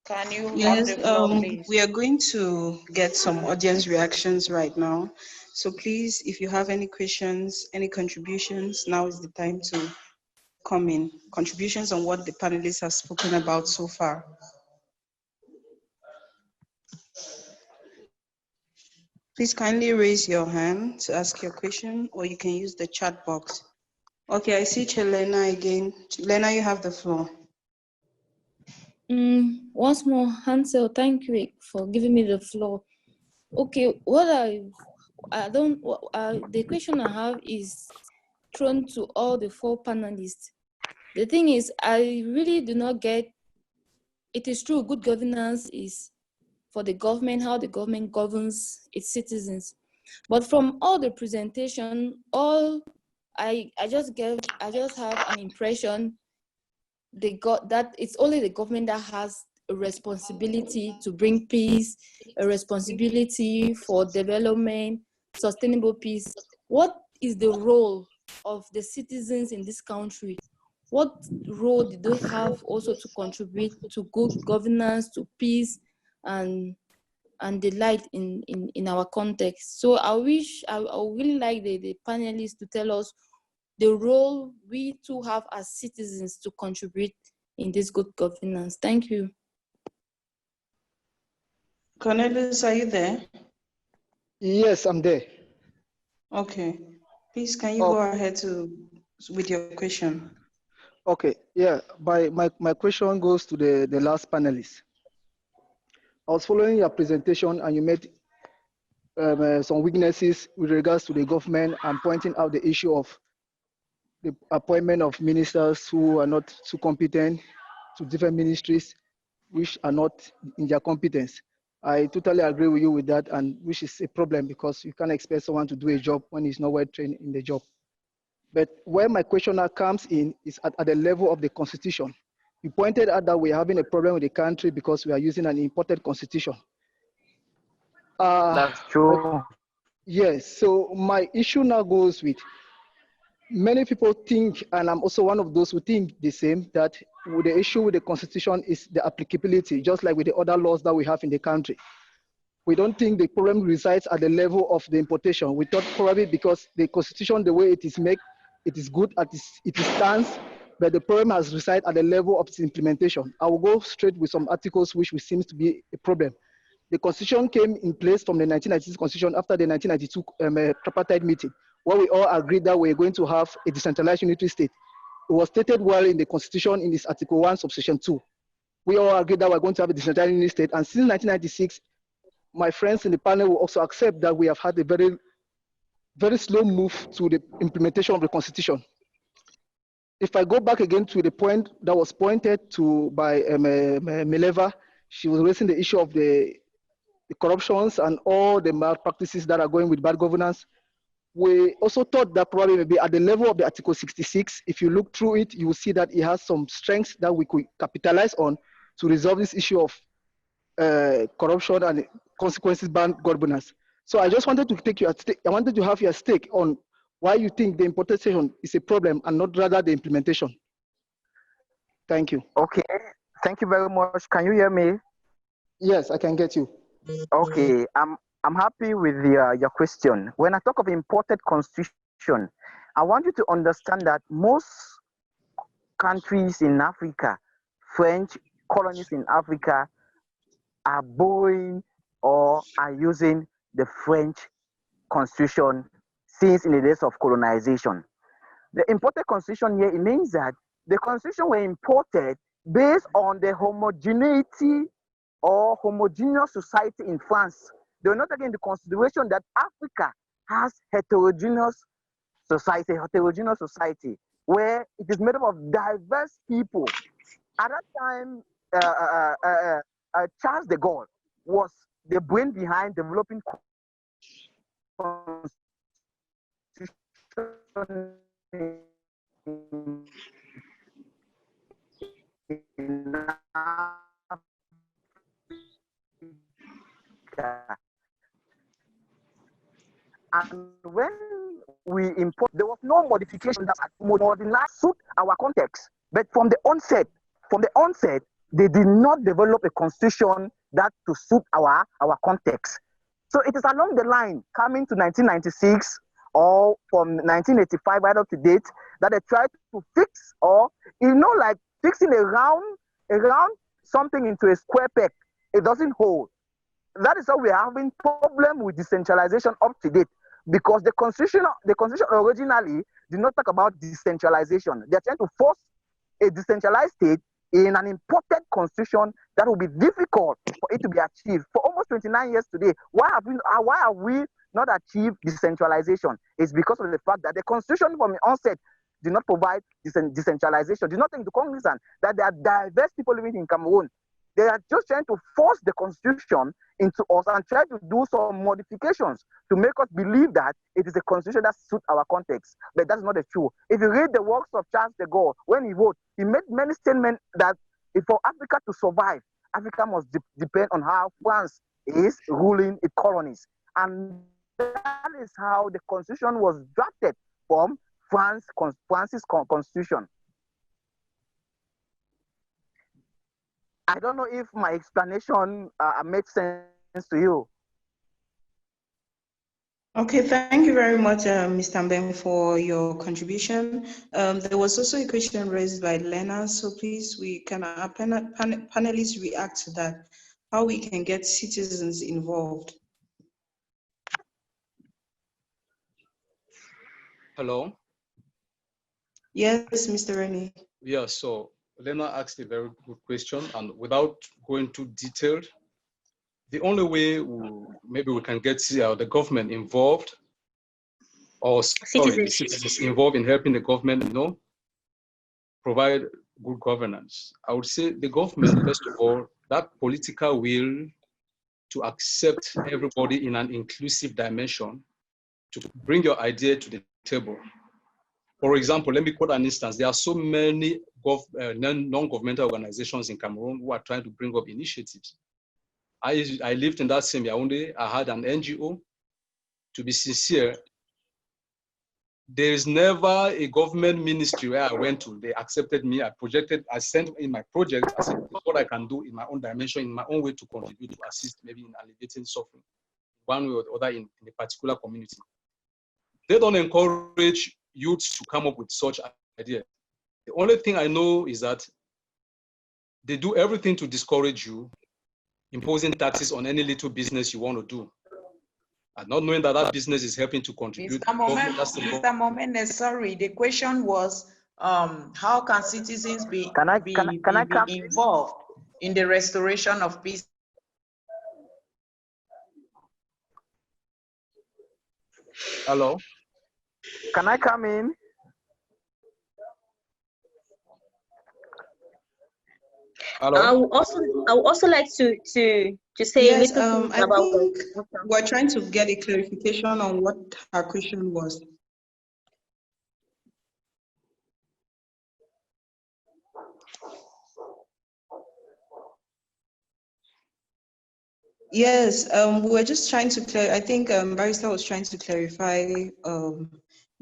can you have the floor, please? We are going to get some audience reactions right now. So please, if you have any questions, any contributions, now is the time to come in. Contributions on what the panelists have spoken about so far. Please kindly raise your hand to ask your question, or you can use the chat box. Okay, I see Chelena again. Chelena, you have the floor. Once more, Hansel, thank you for giving me the floor. Okay, the question I have is thrown to all the 4 panelists. The thing is, I really do not get, it is true, good governance is for the government, how the government governs its citizens. But from all the presentation, I just have an impression that it's only the government that has a responsibility to bring peace, a responsibility for development, sustainable peace. What is the role of the citizens in this country? What role do they have also to contribute to good governance, to peace, and delight in our context? So I really like the panelists to tell us the role we too have as citizens to contribute in this good governance. Thank you. Cornelius, are you there? Yes, I'm there. Okay. Please, can you go ahead with your question? Okay, yeah. My question goes to the last panelist. I was following your presentation and you made some weaknesses with regards to the government and pointing out the issue of the appointment of ministers who are not too competent to different ministries, which are not in their competence. I totally agree with you with that, and which is a problem because you can't expect someone to do a job when he's not well trained in the job. But where my question now comes in is at the level of the constitution. You pointed out that we're having a problem with the country because we are using an imported constitution. That's true. Yes, so my issue now goes with, many people think, and I'm also one of those who think the same, that the issue with the constitution is the applicability, just like with the other laws that we have in the country. We don't think the problem resides at the level of the importation. We thought probably because the constitution, the way it is made, it is good as it stands, but the problem has resided at the level of its implementation. I will go straight with some articles which seems to be a problem. The constitution came in place from the 1996 constitution after the 1992 tripartite meeting, where we all agreed that we're going to have a decentralized unitary state. It was stated well in the Constitution in its Article 1, subsection 2. We all agreed that we're going to have a decentralized unitary state. And since 1996, my friends in the panel will also accept that we have had a very, very slow move to the implementation of the Constitution. If I go back again to the point that was pointed to by Mileva, she was raising the issue of the corruptions and all the malpractices that are going with bad governance. We also thought that probably maybe at the level of the Article 66, if you look through it, you will see that it has some strengths that we could capitalize on to resolve this issue of corruption and consequences bad governance. So I just wanted to take your I wanted to have your stake on why you think the importation is a problem and not rather the implementation. Thank you. Okay, thank you very much. Can you hear me? Yes, I can get you. Okay, I'm happy with your question. When I talk of imported constitution, I want you to understand that most countries in Africa, French colonies in Africa, are borrowing or are using the French constitution since in the days of colonization. The imported constitution here, it means that the constitution were imported based on the homogeneity or homogeneous society in France. They were not taking into consideration that Africa has heterogeneous society where it is made up of diverse people. At that time, Charles de Gaulle was the brain behind developing constitution in Africa. And when we import, there was no modification that would suit our context. But from the onset, they did not develop a constitution that to suit our context. So it is along the line, coming to 1996 or from 1985 right up to date, that they tried to fix, or like fixing a round something into a square peg. It doesn't hold. That is how we are having problem with decentralization up to date, because the constitution originally did not talk about decentralization. They are trying to force a decentralized state in an imported constitution that will be difficult for it to be achieved. For almost 29 years today, why have we not achieved decentralization? It's because of the fact that the constitution from the onset did not provide decentralization, did not take into cognizance that there are diverse people living in Cameroon. They are just trying to force the constitution into us and try to do some modifications to make us believe that it is a constitution that suits our context. But that's not the truth. If you read the works of Charles de Gaulle, when he wrote, he made many statements that for Africa to survive, Africa must depend on how France is ruling its colonies. And that is how the constitution was drafted from France's constitution. I don't know if my explanation makes sense to you. Okay, thank you very much, Mr. Mbem, for your contribution. There was also a question raised by Lena, so please, can our panelists react to that? How we can get citizens involved? Hello? Yes, Mr. Rennie. Yeah, so Lena asked a very good question, and without going too detailed, the only way maybe we can get the government involved, or the citizens involved in helping the government, provide good governance. I would say the government, first of all, that political will to accept everybody in an inclusive dimension, to bring your idea to the table. For example, let me quote an instance. There are so many non-governmental organizations in Cameroon who are trying to bring up initiatives. I lived in that same Yaoundé. I had an NGO. To be sincere, there is never a government ministry where I went to. They accepted me. I sent in my project. I said, what I can do in my own dimension, in my own way to contribute, to assist maybe in alleviating suffering, one way or the other in a particular community. They don't encourage youths to come up with such ideas. The only thing I know is that they do everything to discourage you, imposing taxes on any little business you want to do. And not knowing that that business is helping to contribute. Mr. Momene, sorry, the question was, how can citizens be involved in the restoration of peace? Hello? Can I come in? Hello? I would also like to say Yes, a little bit I about think we're trying to get a clarification on what her question was. Yes, we're just trying to I think Barrister was trying to clarify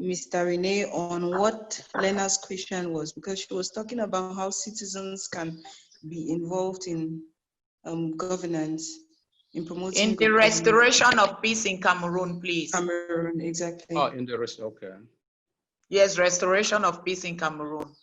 Mr. Renee on what Lena's question was, because she was talking about how citizens can be involved in governance, in promoting in the restoration of peace in Cameroon, please. Cameroon, exactly. Oh, in the rest, okay. Yes, restoration of peace in Cameroon.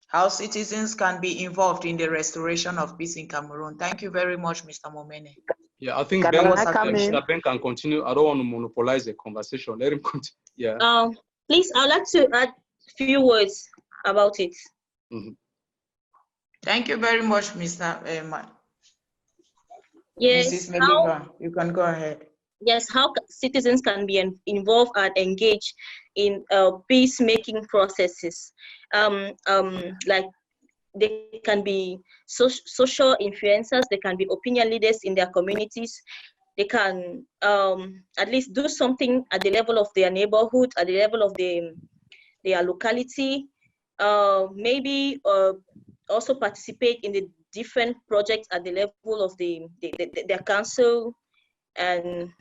How citizens can be involved in the restoration of peace in Cameroon. Thank you very much, Mr. Momene. Yeah, I think Mr. Ben can continue. I don't want to monopolize the conversation. Let him continue. Yeah. Please, I'd like to add a few words about it. Mm-hmm. Thank you very much, Mrs. How, you can go ahead. Yes, how citizens can be involved and engaged in peacemaking processes. Like they can be social influencers, they can be opinion leaders in their communities. They can at least do something at the level of their neighborhood, at the level of their locality. Maybe also participate in the different projects at the level of their council, and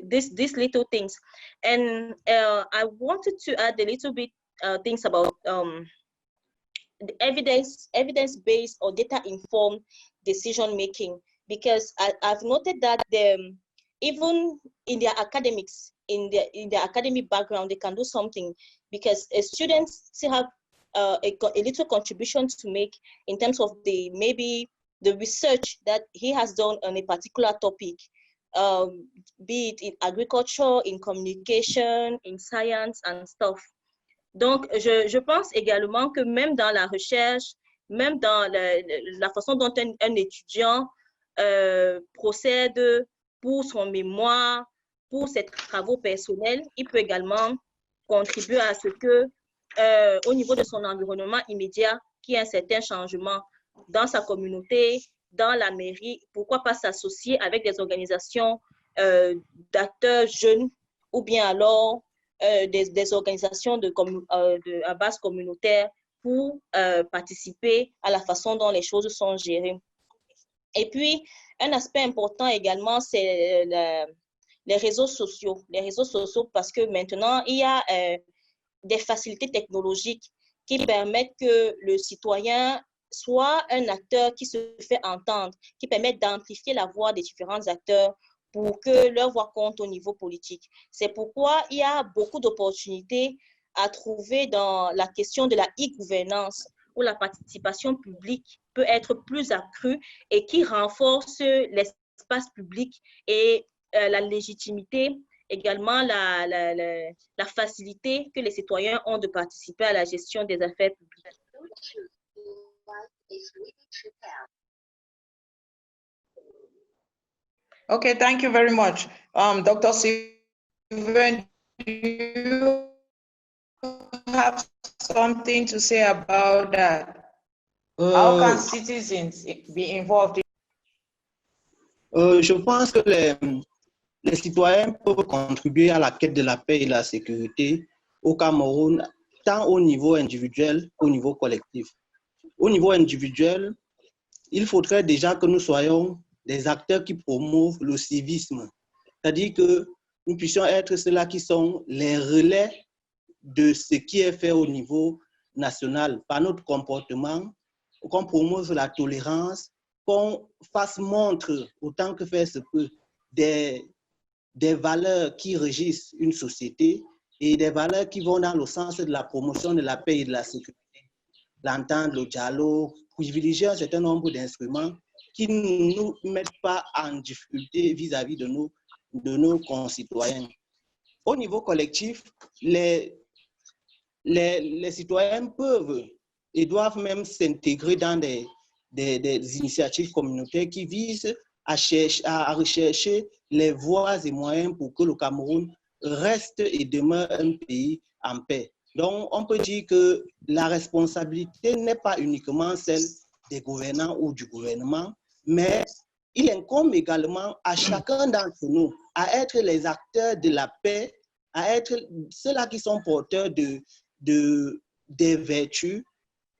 these little things. And I wanted to add a little bit things about the evidence-based or data-informed decision making, because I've noted that even in their academics, in their academic background, they can do something, because students still have a little contribution to make in terms of maybe the research that he has done on a particular topic, be it in agriculture, in communication, in science and stuff. Donc, je pense également que même dans la recherche, même dans la façon dont un étudiant procède pour son mémoire, pour ses travaux personnels, il peut également contribuer à ce que, au niveau de son environnement immédiat, qu'il y ait un certain changement dans sa communauté, dans la mairie. Pourquoi pas s'associer avec des organisations d'acteurs jeunes, ou bien alors des organisations à base communautaire pour participer à la façon dont les choses sont gérées. Et puis, un aspect important également, c'est les réseaux sociaux. Les réseaux sociaux, parce que maintenant, il y a des facilités technologiques qui permettent que le citoyen soit un acteur qui se fait entendre, qui permet d'amplifier la voix des différents acteurs pour que leur voix compte au niveau politique. C'est pourquoi il y a beaucoup d'opportunités à trouver dans la question de la e-gouvernance, où la participation publique peut être plus accrue et qui renforce l'espace public et la légitimité, également la facilité que les citoyens ont de participer à la gestion des affaires publiques. Okay, thank you very much. Dr. Sylvain, do you have something to say about that? How can citizens be involved? Je pense que les citoyens peuvent contribuer à la quête de la paix et de la sécurité au Cameroun, tant au niveau individuel qu'au niveau collectif. Au niveau individuel, il faudrait déjà que nous soyons des acteurs qui promouvent le civisme, c'est-à-dire que nous puissions être ceux-là qui sont les relais de ce qui est fait au niveau national par notre comportement, qu'on promouve la tolérance, qu'on fasse montre autant que faire se peut des valeurs qui régissent une société et des valeurs qui vont dans le sens de la promotion de la paix et de la sécurité, l'entente, le dialogue, privilégier un certain nombre d'instruments qui ne nous mettent pas en difficulté vis-à-vis de nos de nos concitoyens. Au niveau collectif, les citoyens peuvent et doivent même s'intégrer dans des initiatives communautaires qui visent à rechercher les voies et moyens pour que le Cameroun reste et demeure un pays en paix. Donc, on peut dire que la responsabilité n'est pas uniquement celle des gouvernants ou du gouvernement, mais il incombe également à chacun d'entre nous à être les acteurs de la paix, à être ceux-là qui sont porteurs des vertus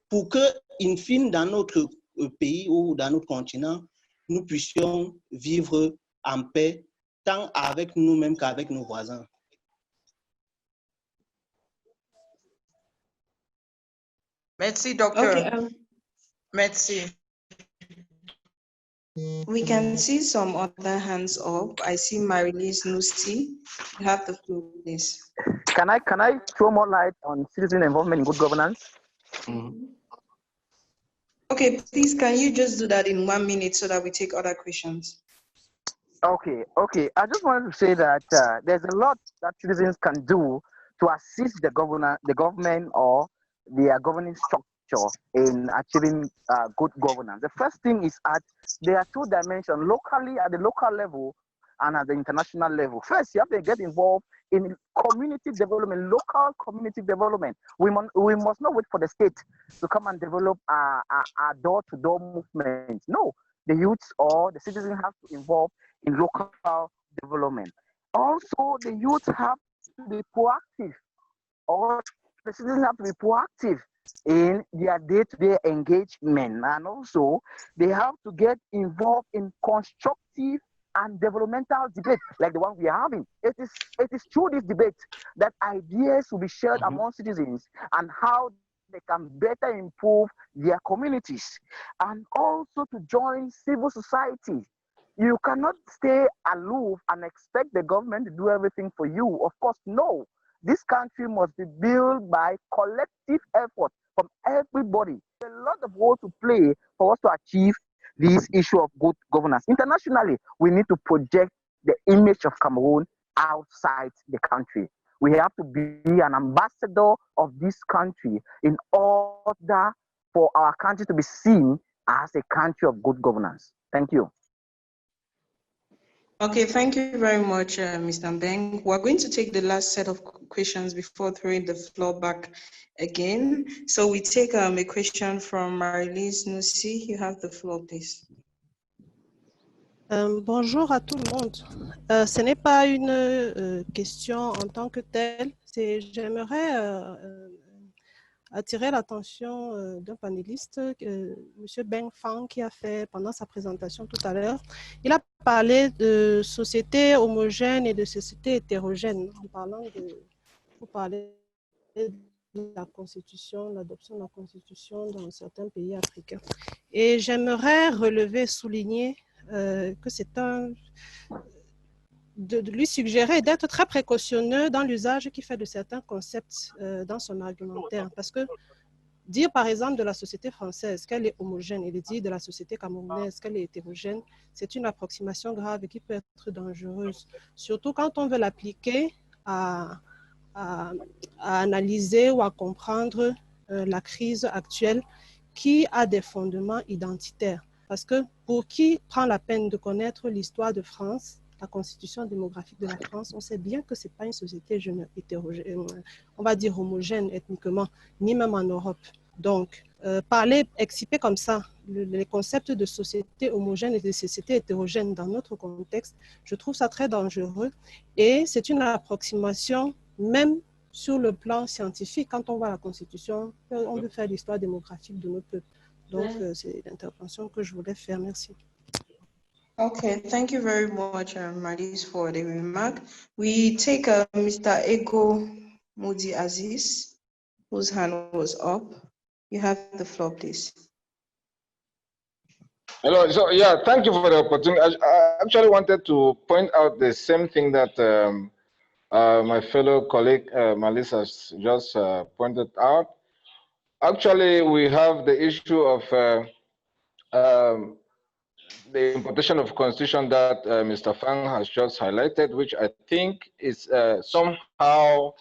pour que, in fine, dans notre pays ou dans notre continent, nous puissions vivre en paix, tant avec nous-mêmes qu'avec nos voisins. Merci, doctor. Okay, Merci. we can see some other hands up. I see Marilise Nusi. You have the floor, please. Can I throw more light on citizen involvement in good governance? Okay, please, can you just do that in 1 minute so that we take other questions? Okay. I just wanted to say that there's a lot that citizens can do to assist the government or their governing structure in achieving good governance. The first thing is there are two dimensions, locally at the local level and at the international level. First, you have to get involved in community development, local community development. We must not wait for the state to come and develop a door-to-door movement. No, the youths or the citizens have to involve in local development. Also, the youth have to be proactive, or the citizens have to be proactive in their day-to-day engagement, and also they have to get involved in constructive and developmental debate like the one we are having. It is through this debate that ideas will be shared among citizens and how they can better improve their communities, and also to join civil society. You cannot stay aloof and expect the government to do everything for you. Of course, no. This country must be built by collective effort from everybody. There's a lot of role to play for us to achieve this issue of good governance. Internationally, we need to project the image of Cameroon outside the country. We have to be an ambassador of this country in order for our country to be seen as a country of good governance. Thank you. Okay, thank you very much, Mr. Mbeng. We're going to take the last set of questions before throwing the floor back again. So we take a question from Marilise Nusi. You have the floor, please. Bonjour à tout le monde. Ce n'est pas une question en tant que telle. J'aimerais attirer l'attention d'un panéliste, M. Beng Fang, qui a fait pendant sa présentation tout à l'heure. Il a parlé de société homogène et de société hétérogène, en parlant vous parlez de la Constitution, l'adoption de la Constitution dans certains pays africains. Et j'aimerais relever, souligner que c'est de lui suggérer d'être très précautionneux dans l'usage qu'il fait de certains concepts dans son argumentaire. Parce que dire par exemple de la société française qu'elle est homogène et de dire de la société camerounaise qu'elle est hétérogène, c'est une approximation grave et qui peut être dangereuse. Surtout quand on veut l'appliquer à analyser ou à comprendre la crise actuelle qui a des fondements identitaires. Parce que pour qui prend la peine de connaître l'histoire de France, la constitution démographique de la France, on sait bien que ce n'est pas une société hétérogène, on va dire homogène ethniquement, ni même en Europe. Donc, exciper comme ça les concepts de société homogène et de société hétérogène dans notre contexte, je trouve ça très dangereux. Et c'est une approximation, même sur le plan scientifique, quand on voit la constitution, on veut faire l'histoire démographique de notre peuple. Donc, c'est l'intervention que je voulais faire. Merci. Okay, thank you very much, Maris, for the remark. We take Mr. Ego Mudi Aziz, whose hand was up. You have the floor, please. Hello. So, yeah, thank you for the opportunity. I actually wanted to point out the same thing that my fellow colleague Melissa has just pointed out. Actually, we have the issue of the importation of constitution that Mr. Fang has just highlighted, which I think is somehow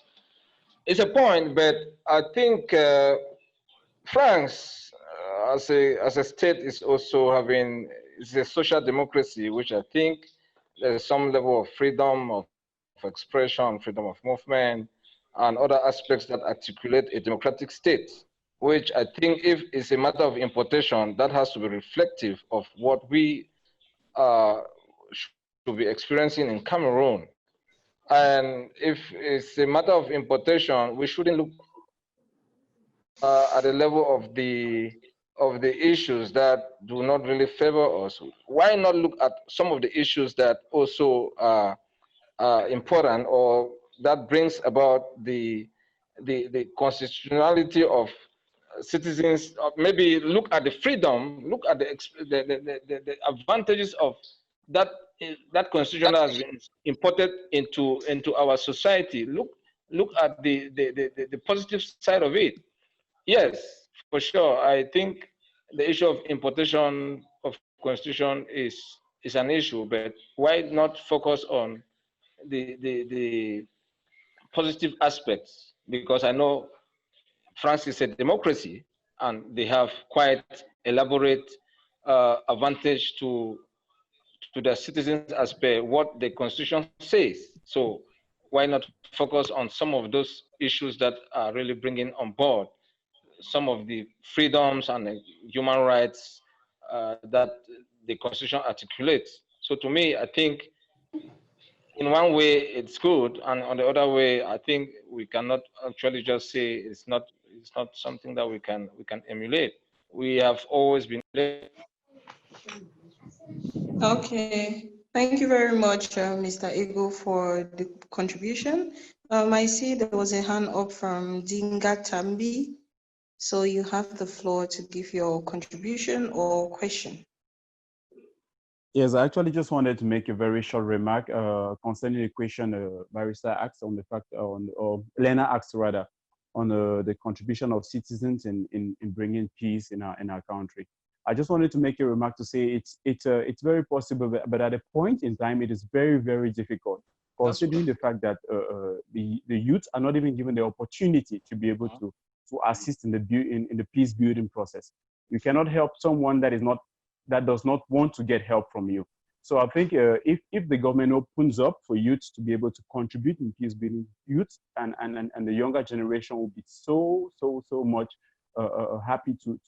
is a point, but I think France as a state is also is a social democracy, which I think there's some level of freedom of expression, freedom of movement, and other aspects that articulate a democratic state, which I think if it's a matter of importation, that has to be reflective of what we should be experiencing in Cameroon. And if it's a matter of importation, we shouldn't look at the level of the issues that do not really favor us. Why not look at some of the issues that also are important, or that brings about the constitutionality of citizens? Maybe look at the freedom, look at the advantages of that constitution that has been imported into our society. Look at the positive side of it. Yes, for sure. I think the issue of importation of constitution is an issue, but why not focus on the positive aspects? Because I know France is a democracy, and they have quite elaborate advantage to the citizens as per what the constitution says. So why not focus on some of those issues that are really bringing on board some of the freedoms and human rights that the constitution articulates? So to me, I think in one way it's good, and on the other way, I think we cannot actually just say it's not something that we can emulate. We have always been. Okay, thank you very much, Mr. Ego, for the contribution. I see there was a hand up from Dinga Tambi. So you have the floor to give your contribution or question. Yes, I actually just wanted to make a very short remark concerning the question Barrister asked on the fact, or Lena asked rather, on the contribution of citizens in bringing peace in our country. I just wanted to make a remark to say it's very possible, but at a point in time, it is very, very difficult, considering the fact that the youth are not even given the opportunity to be able to assist in the peace building process. You cannot help someone that does not want to get help from you. So I think if the government opens up for youth to be able to contribute in peace building, youth and the younger generation will be so much happy to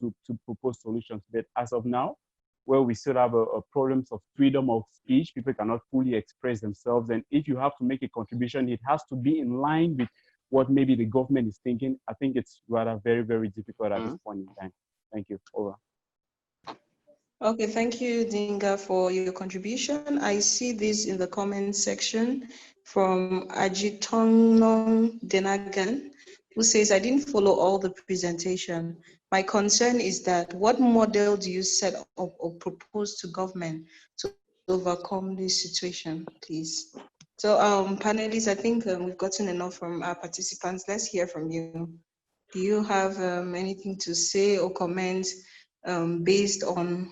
propose solutions. But as of now, where we still have problems of freedom of speech, people cannot fully express themselves. And if you have to make a contribution, it has to be in line with what maybe the government is thinking. I think it's rather very, very difficult at this point in time. Thank you. Over. Okay, thank you, Dinga, for your contribution. I see this in the comment section from Ajitongnong Denagan, who says, I didn't follow all the presentation. My concern is that what model do you set up or propose to government to overcome this situation, please? So panelists, I think we've gotten enough from our participants. Let's hear from you. Do you have anything to say or comment based on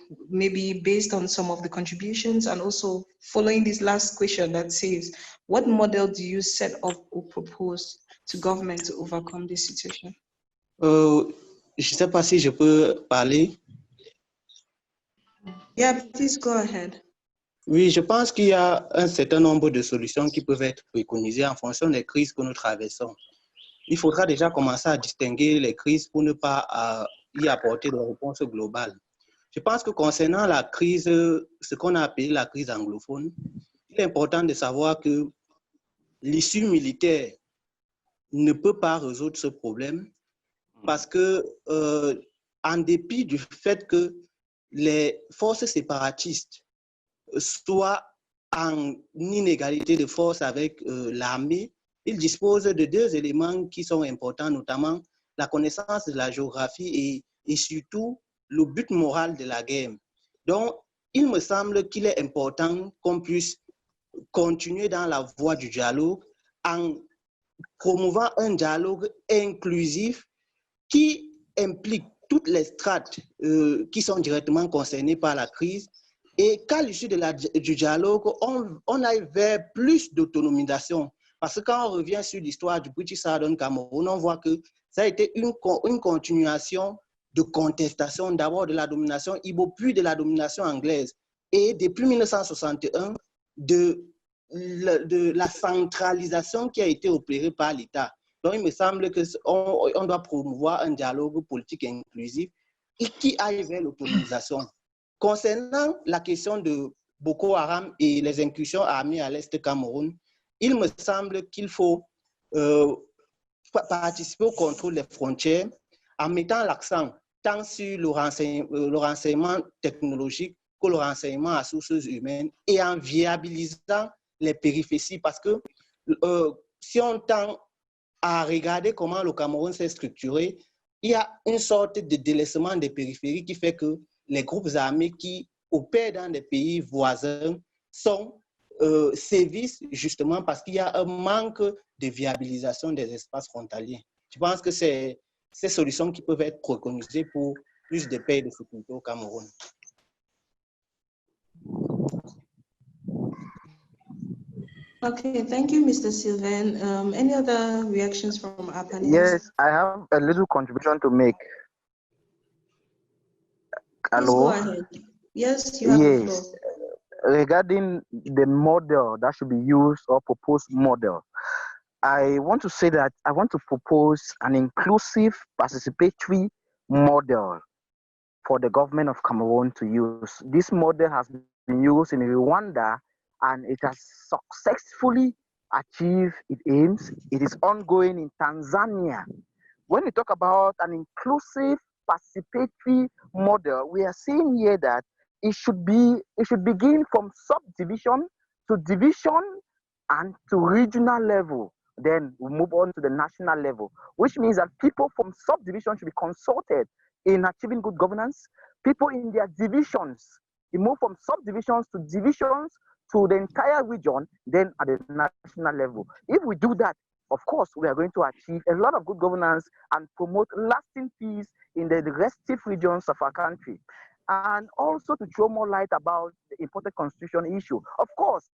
some of the contributions, and also following this last question that says, what model do you set up or propose to government to overcome this situation? Je ne sais pas si je peux parler. Yeah, please go ahead. Oui, je pense qu'il y a un certain nombre de solutions qui peuvent être préconisées en fonction des crises que nous traversons. Il faudra déjà commencer à distinguer les crises pour ne pas y apporter des réponses globales. Je pense que concernant la crise, ce qu'on a appelé la crise anglophone, il est important de savoir que l'issue militaire ne peut pas résoudre ce problème parce que, en dépit du fait que les forces séparatistes soient en inégalité de force avec l'armée, ils disposent de deux éléments qui sont importants, notamment la connaissance de la géographie et surtout le but moral de la guerre. Donc, il me semble qu'il est important qu'on puisse continuer dans la voie du dialogue en promouvant un dialogue inclusif qui implique toutes les strates qui sont directement concernées par la crise Et qu'à l'issue du dialogue, on aille vers plus d'autonomisation. Parce que quand on revient sur l'histoire du British Southern Cameroun, on voit que ça a été une continuation de contestation, d'abord de la domination Igbo, puis de la domination anglaise. Et depuis 1961, de la centralisation qui a été opérée par l'État. Donc, il me semble qu'on doit promouvoir un dialogue politique inclusif et qui aille vers l'autonomisation. Concernant la question de Boko Haram et les incursions armées à l'Est du Cameroun, il me semble qu'il faut participer au contrôle des frontières en mettant l'accent tant sur le renseignement technologique que le renseignement à sources humaines et en viabilisant les périphéries. Parce que si on tend à regarder comment le Cameroun s'est structuré, il y a une sorte de délaissement des périphéries qui fait que les groupes armés qui opèrent dans des pays voisins sévissent justement parce qu'il y a un manque de viabilisation des espaces frontaliers. Je pense que c'est ces solutions qui peuvent être préconisées pour plus de paix et de sécurité au Cameroun. Okay, thank you, Mr. Sylvain. Any other reactions from our panelists? Yes, I have a little contribution to make. Please Hello? go ahead. Yes, you have the floor. Regarding the model that should be used or proposed model, I want to say that I want to propose an inclusive participatory model for the government of Cameroon to use. This model has been used in Rwanda and it has successfully achieved its aims. It is ongoing in Tanzania. When we talk about an inclusive participatory model, we are seeing here that it should begin from subdivision to division and to regional level. Then we move on to the national level, which means that people from subdivision should be consulted in achieving good governance. People in their divisions, we move from subdivisions to divisions to the entire region, then at the national level. If we do that, of course, we are going to achieve a lot of good governance and promote lasting peace in the respective regions of our country. And also to throw more light about the important constitution issue. Of course,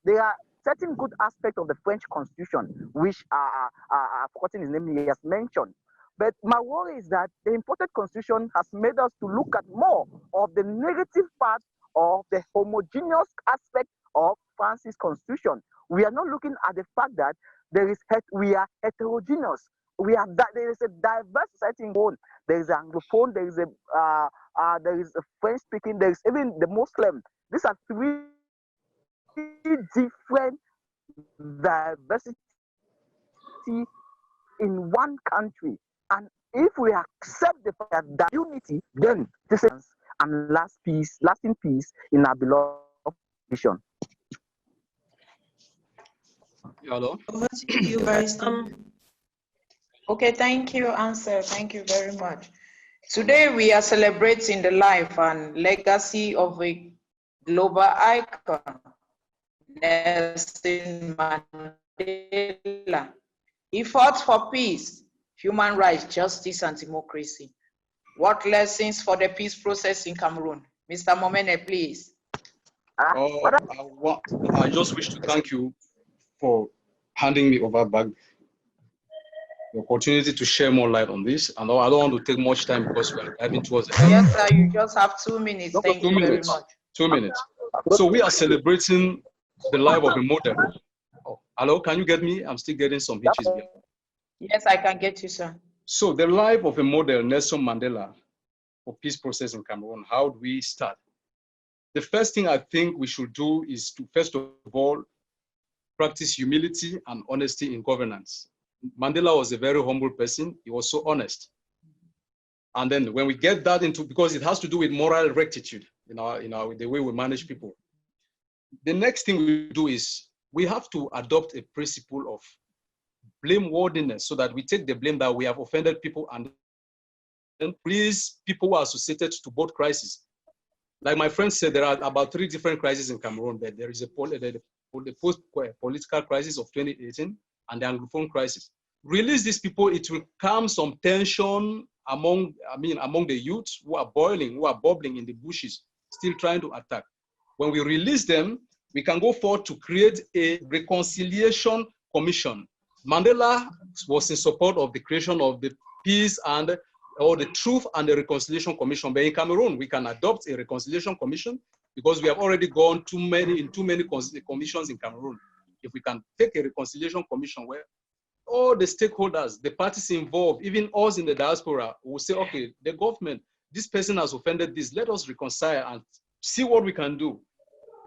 there are certain good aspects of the French constitution, which I've forgotten his name, he has mentioned. But my worry is that the important constitution has made us to look at more of the negative part of the homogeneous aspect of France's constitution. We are not looking at the fact that we are heterogeneous. There is a diverse society in one. There is Anglophone, there is a French speaking, there is even the Muslim. These are three different diversity in one country. And if we accept the fact that unity, then this is and lasting peace in our beloved nation. Hello. Over to you, Barrister. Okay, thank you, Ansel. Thank you very much. Today we are celebrating the life and legacy of a global icon, Nelson Mandela. He fought for peace, human rights, justice, and democracy. What lessons for the peace process in Cameroon? Mr. Momene, please. I just wish to thank you for handing me over back the opportunity to share more light on this. And I don't want to take much time because we're heading towards the end. Yes, sir, you just have 2 minutes. Thank you very much. 2 minutes. So we are celebrating the life of a model. Oh, hello, can you get me? I'm still getting some hitches here. Yes, I can get you, sir. So the life of a model, Nelson Mandela, for peace process in Cameroon, how do we start? The first thing I think we should do is to, first of all, practice humility and honesty in governance. Mandela was a very humble person. He was so honest. And then when we get that into, because it has to do with moral rectitude, the way we manage people. The next thing we do is we have to adopt a principle of blameworthiness so that we take the blame that we have offended people and then please people who are associated to both crises. Like my friend said, there are about 3 different crises in Cameroon. There is the post-political crisis of 2018 and the Anglophone crisis. Release these people, it will calm some tension among the youths who are boiling, who are bubbling in the bushes, still trying to attack. When we release them, we can go forward to create a reconciliation commission. Mandela was in support of the creation of the peace and or the truth and the reconciliation commission. But in Cameroon, we can adopt a reconciliation commission because we have already gone too many commissions in Cameroon. If we can take a reconciliation commission where all the stakeholders, the parties involved, even us in the diaspora, will say, okay, the government, this person has offended this, let us reconcile and see what we can do.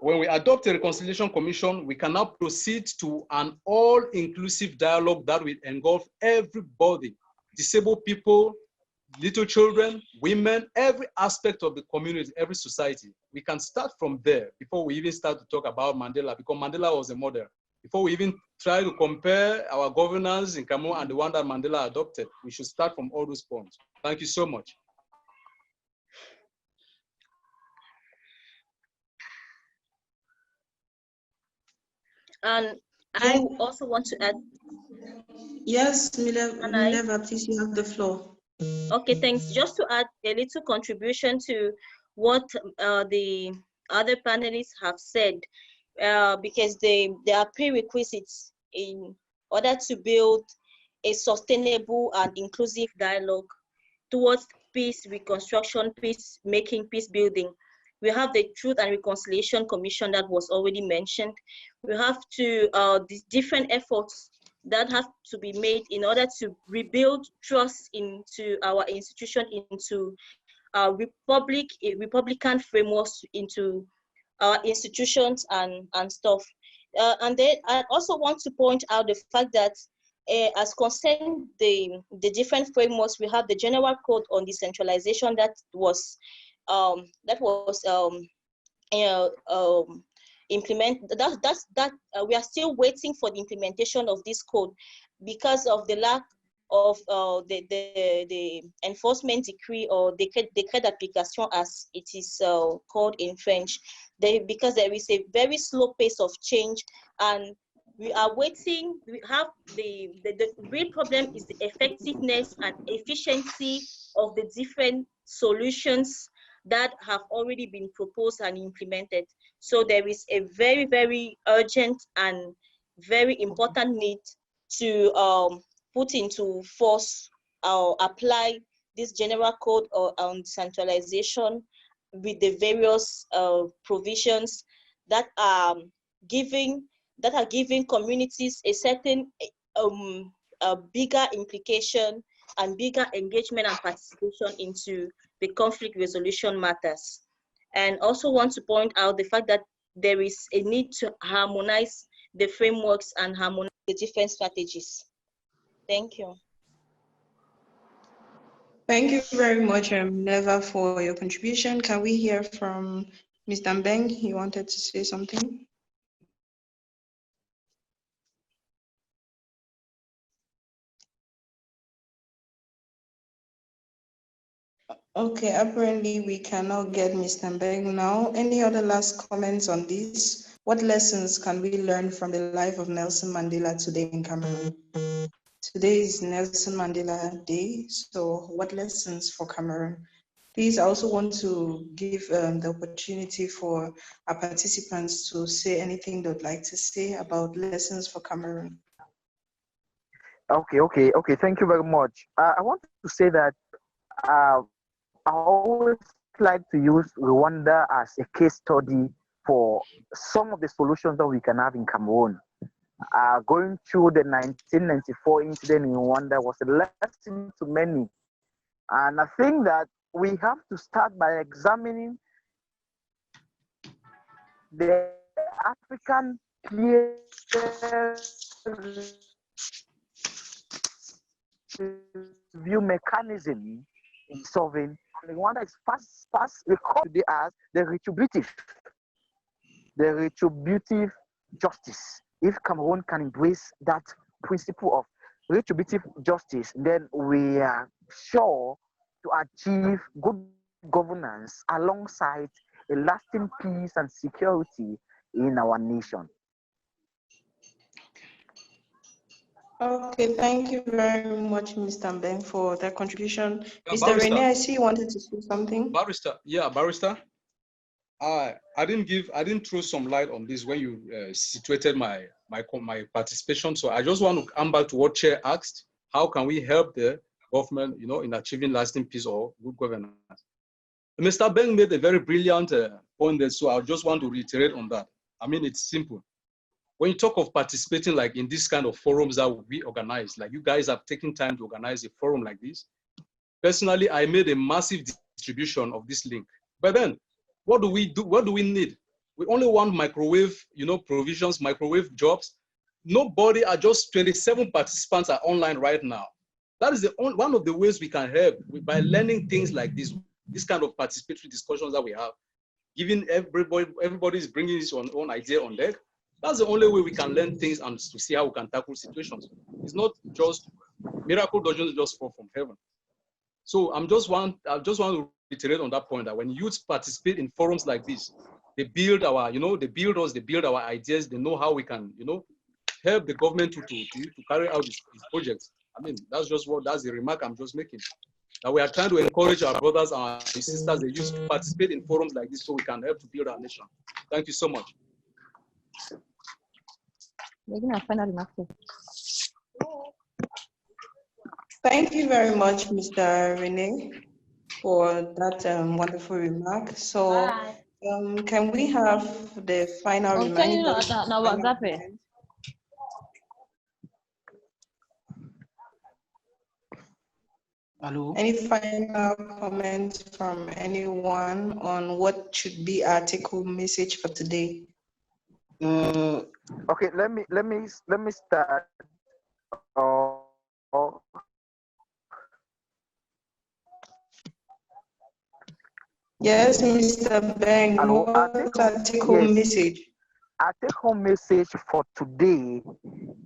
When we adopt a reconciliation commission, we can now proceed to an all-inclusive dialogue that will engulf everybody, disabled people, little children, women, every aspect of the community, every society. We can start from there before we even start to talk about Mandela, because Mandela was a model. Before we even try to compare our governance in Cameroon and the one that Mandela adopted, we should start from all those points. Thank you so much. And I also want to add. Yes, Minerva, please, you have the floor. Okay, thanks. Just to add a little contribution to what the other panelists have said, because there are prerequisites in order to build a sustainable and inclusive dialogue towards peace reconstruction, peace making, peace building. We have the Truth and Reconciliation Commission that was already mentioned. We have to these different efforts that have to be made in order to rebuild trust into our institution, into our Republican frameworks, into our institutions and stuff. And then I also want to point out the fact that as concerned the different frameworks, we have the General Code on Decentralization that was implement. We are still waiting for the implementation of this code because of the lack of the enforcement decree or décret d'application, as it is called in French. Because there is a very slow pace of change, and we are waiting. We have the real problem is the effectiveness and efficiency of the different solutions that have already been proposed and implemented. So there is a very, very urgent and very important need to put into force or apply this general code on centralization with the various provisions that are giving communities a certain a bigger implication and bigger engagement and participation into the conflict resolution matters. And also want to point out the fact that there is a need to harmonize the frameworks and harmonize the different strategies. Thank you. Thank you very much, Neva, for your contribution. Can we hear from Mr. Mbeng? He wanted to say something. Okay, apparently we cannot get Mr. Mbeng now. Any other last comments on this? What lessons can we learn from the life of Nelson Mandela today in Cameroon? Today is Nelson Mandela Day, so what lessons for Cameroon? Please, I also want to give the opportunity for our participants to say anything they'd like to say about lessons for Cameroon. Okay. Thank you very much. I want to say that I always like to use Rwanda as a case study for some of the solutions that we can have in Cameroon. Going through the 1994 incident in Rwanda was a lesson to many. And I think that we have to start by examining the African peer review mechanism in solving. Rwanda is fast recorded today as the retributive justice. If Cameroon can embrace that principle of retributive justice, then we are sure to achieve good governance alongside a lasting peace and security in our nation. Okay, thank you very much, Mr. Mbeng, for that contribution. Mr. Barrister. Rene, I see you wanted to say something. Barrister. I didn't throw some light on this when you situated my participation. So I just want to come back to what Chair asked. How can we help the government, in achieving lasting peace or good governance? Mr. Beng made a very brilliant point there, so I just want to reiterate on that. I mean, it's simple. When you talk of participating like in this kind of forums that we organize, like you guys have taken time to organize a forum like this. Personally, I made a massive distribution of this link. But then, what do we do? What do we need? We only want microwave, provisions, microwave jobs. Nobody, are just 27 participants are online right now. That is one of the ways we can help by learning things like this kind of participatory discussions that we have, giving everybody is bringing his own idea on deck. That's the only way we can learn things and to see how we can tackle situations. It's not just, miracle doesn't just fall from heaven. So I just want to reiterate on that point that when youths participate in forums like this, they build our, they build our ideas, they know how we can, help the government to carry out these projects. I mean, that's the remark I'm just making. That we are trying to encourage our brothers and our sisters, the youth, to participate in forums like this so we can help to build our nation. Thank you so much. Thank you very much, Mr. Rene, for that wonderful remark. So can we have the final remark? Hello? Any final comments from anyone on what should be our take-home message for today? Okay, let me start. Yes, Mr. Beng, what's our take-home message? Our take-home message for today,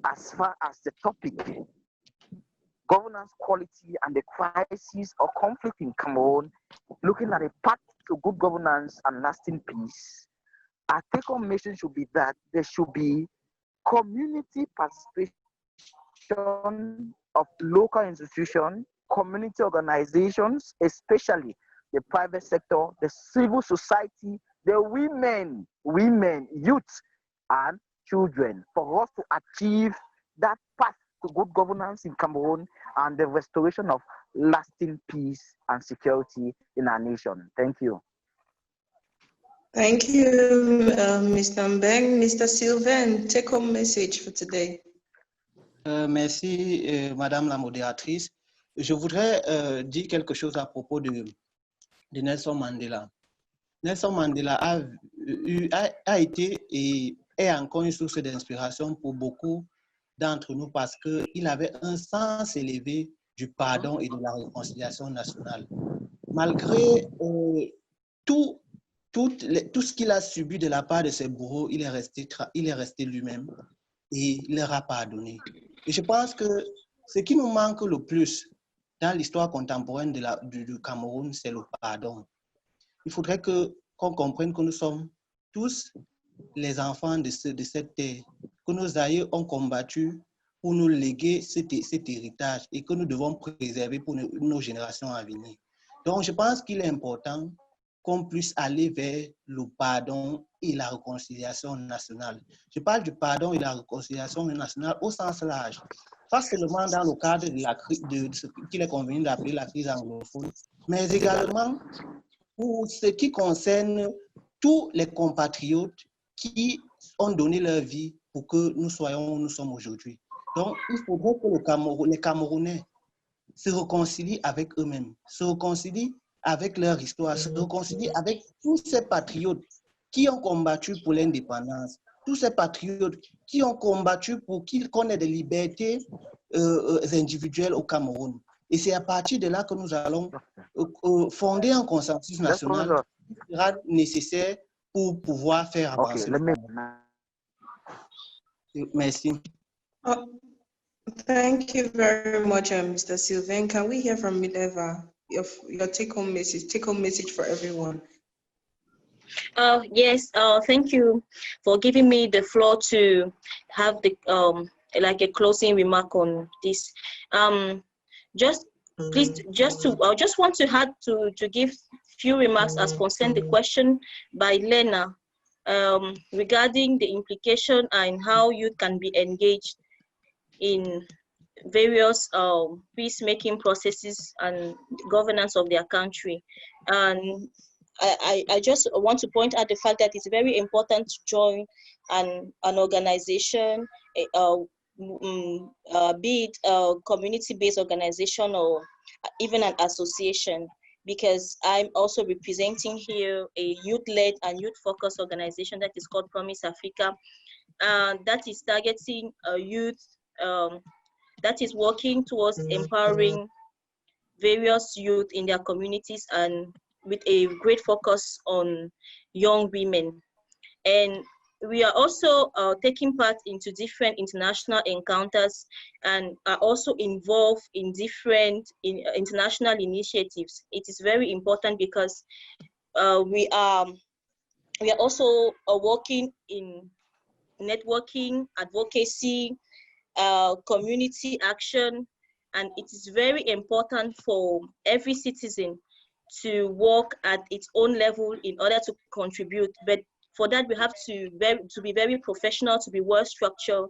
as far as the topic, governance quality and the crisis or conflict in Cameroon, looking at a path to good governance and lasting peace, our take-home message should be that there should be community participation of local institutions, community organizations, especially the private sector, the civil society, the women, youth, and children, for us to achieve that path to good governance in Cameroon and the restoration of lasting peace and security in our nation. Thank you. Thank you, Mr. Mbeng. Mr. Sylvain, take-home message for today. Merci, Madame la modératrice. Je voudrais dire quelque chose à propos de Nelson Mandela. Nelson Mandela a été et est encore une source d'inspiration pour beaucoup d'entre nous parce qu'il avait un sens élevé du pardon et de la réconciliation nationale. Malgré tout ce qu'il a subi de la part de ses bourreaux, il est resté lui-même et il leur a pardonné. Et je pense que ce qui nous manque le plus dans l'histoire contemporaine du Cameroun, c'est le pardon. Il faudrait qu'on comprenne que nous sommes tous les enfants de cette terre, que nos aïeux ont combattu pour nous léguer cet héritage et que nous devons préserver pour nos générations à venir. Donc, je pense qu'il est important qu'on puisse aller vers le pardon et la réconciliation nationale. Je parle du pardon et de la réconciliation nationale au sens large, pas seulement dans le cadre de ce qu'il est convenu d'appeler la crise anglophone, mais également pour ce qui concerne tous les compatriotes qui ont donné leur vie pour que nous soyons où nous sommes aujourd'hui. Donc, il faudrait que les Camerounais se réconcilient avec eux-mêmes, se réconcilient avec leur histoire, se réconcilient avec tous ces patriotes qui ont combattu pour l'indépendance, tous ces patriotes qui ont combattu pour qu'on ait des libertés individuelles au Cameroun. Et c'est à partir de là que nous allons fonder un consensus national qui sera nécessaire pour pouvoir faire avancer le Cameroun. Merci. Thank you very much, Mr. Sylvain. Can we hear from Minerva, your take-home message for everyone? Yes, thank you for giving me the floor to have the like a closing remark on this. I just want to give few remarks as concern the question by Lena regarding the implication and how youth can be engaged in various peacemaking processes and governance of their country. And I just want to point out the fact that it's very important to join an organization, be it a community-based organization or even an association, because I'm also representing here a youth-led and youth-focused organization that is called Promise Africa, that is targeting youth, that is working towards empowering various youth in their communities and with a great focus on young women. And we are also taking part into different international encounters and are also involved in different international initiatives. It is very important because we are also working in networking, advocacy, community action, and it is very important for every citizen to work at its own level in order to contribute. But for that, we have to be very professional, to be well structured,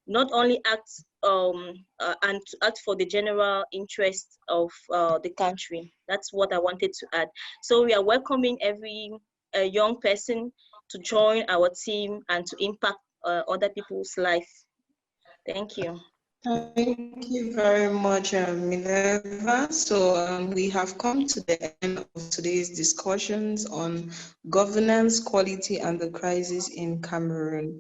not only act and to act for the general interest of the country. That's what I wanted to add. So we are welcoming every young person to join our team and to impact other people's life. Thank you. Thank you very much, Minerva. So we have come to the end of today's discussions on governance, quality, and the crisis in Cameroon.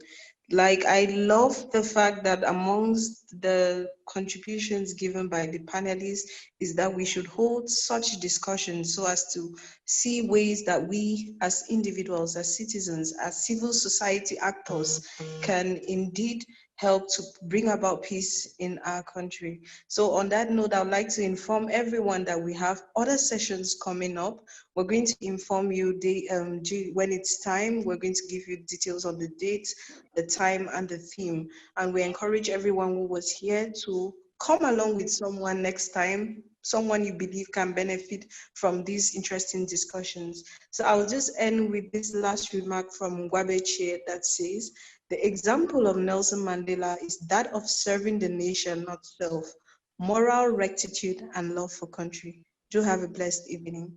Like, I love the fact that amongst the contributions given by the panelists is that we should hold such discussions so as to see ways that we as individuals, as citizens, as civil society actors can indeed help to bring about peace in our country. So on that note, I would like to inform everyone that we have other sessions coming up. We're going to inform you when it's time. We're going to give you details on the date, the time, and the theme. And we encourage everyone who was here to come along with someone next time, someone you believe can benefit from these interesting discussions. So I'll just end with this last remark from Ngwabeche that says, the example of Nelson Mandela is that of serving the nation, not self, moral rectitude and love for country. Do have a blessed evening.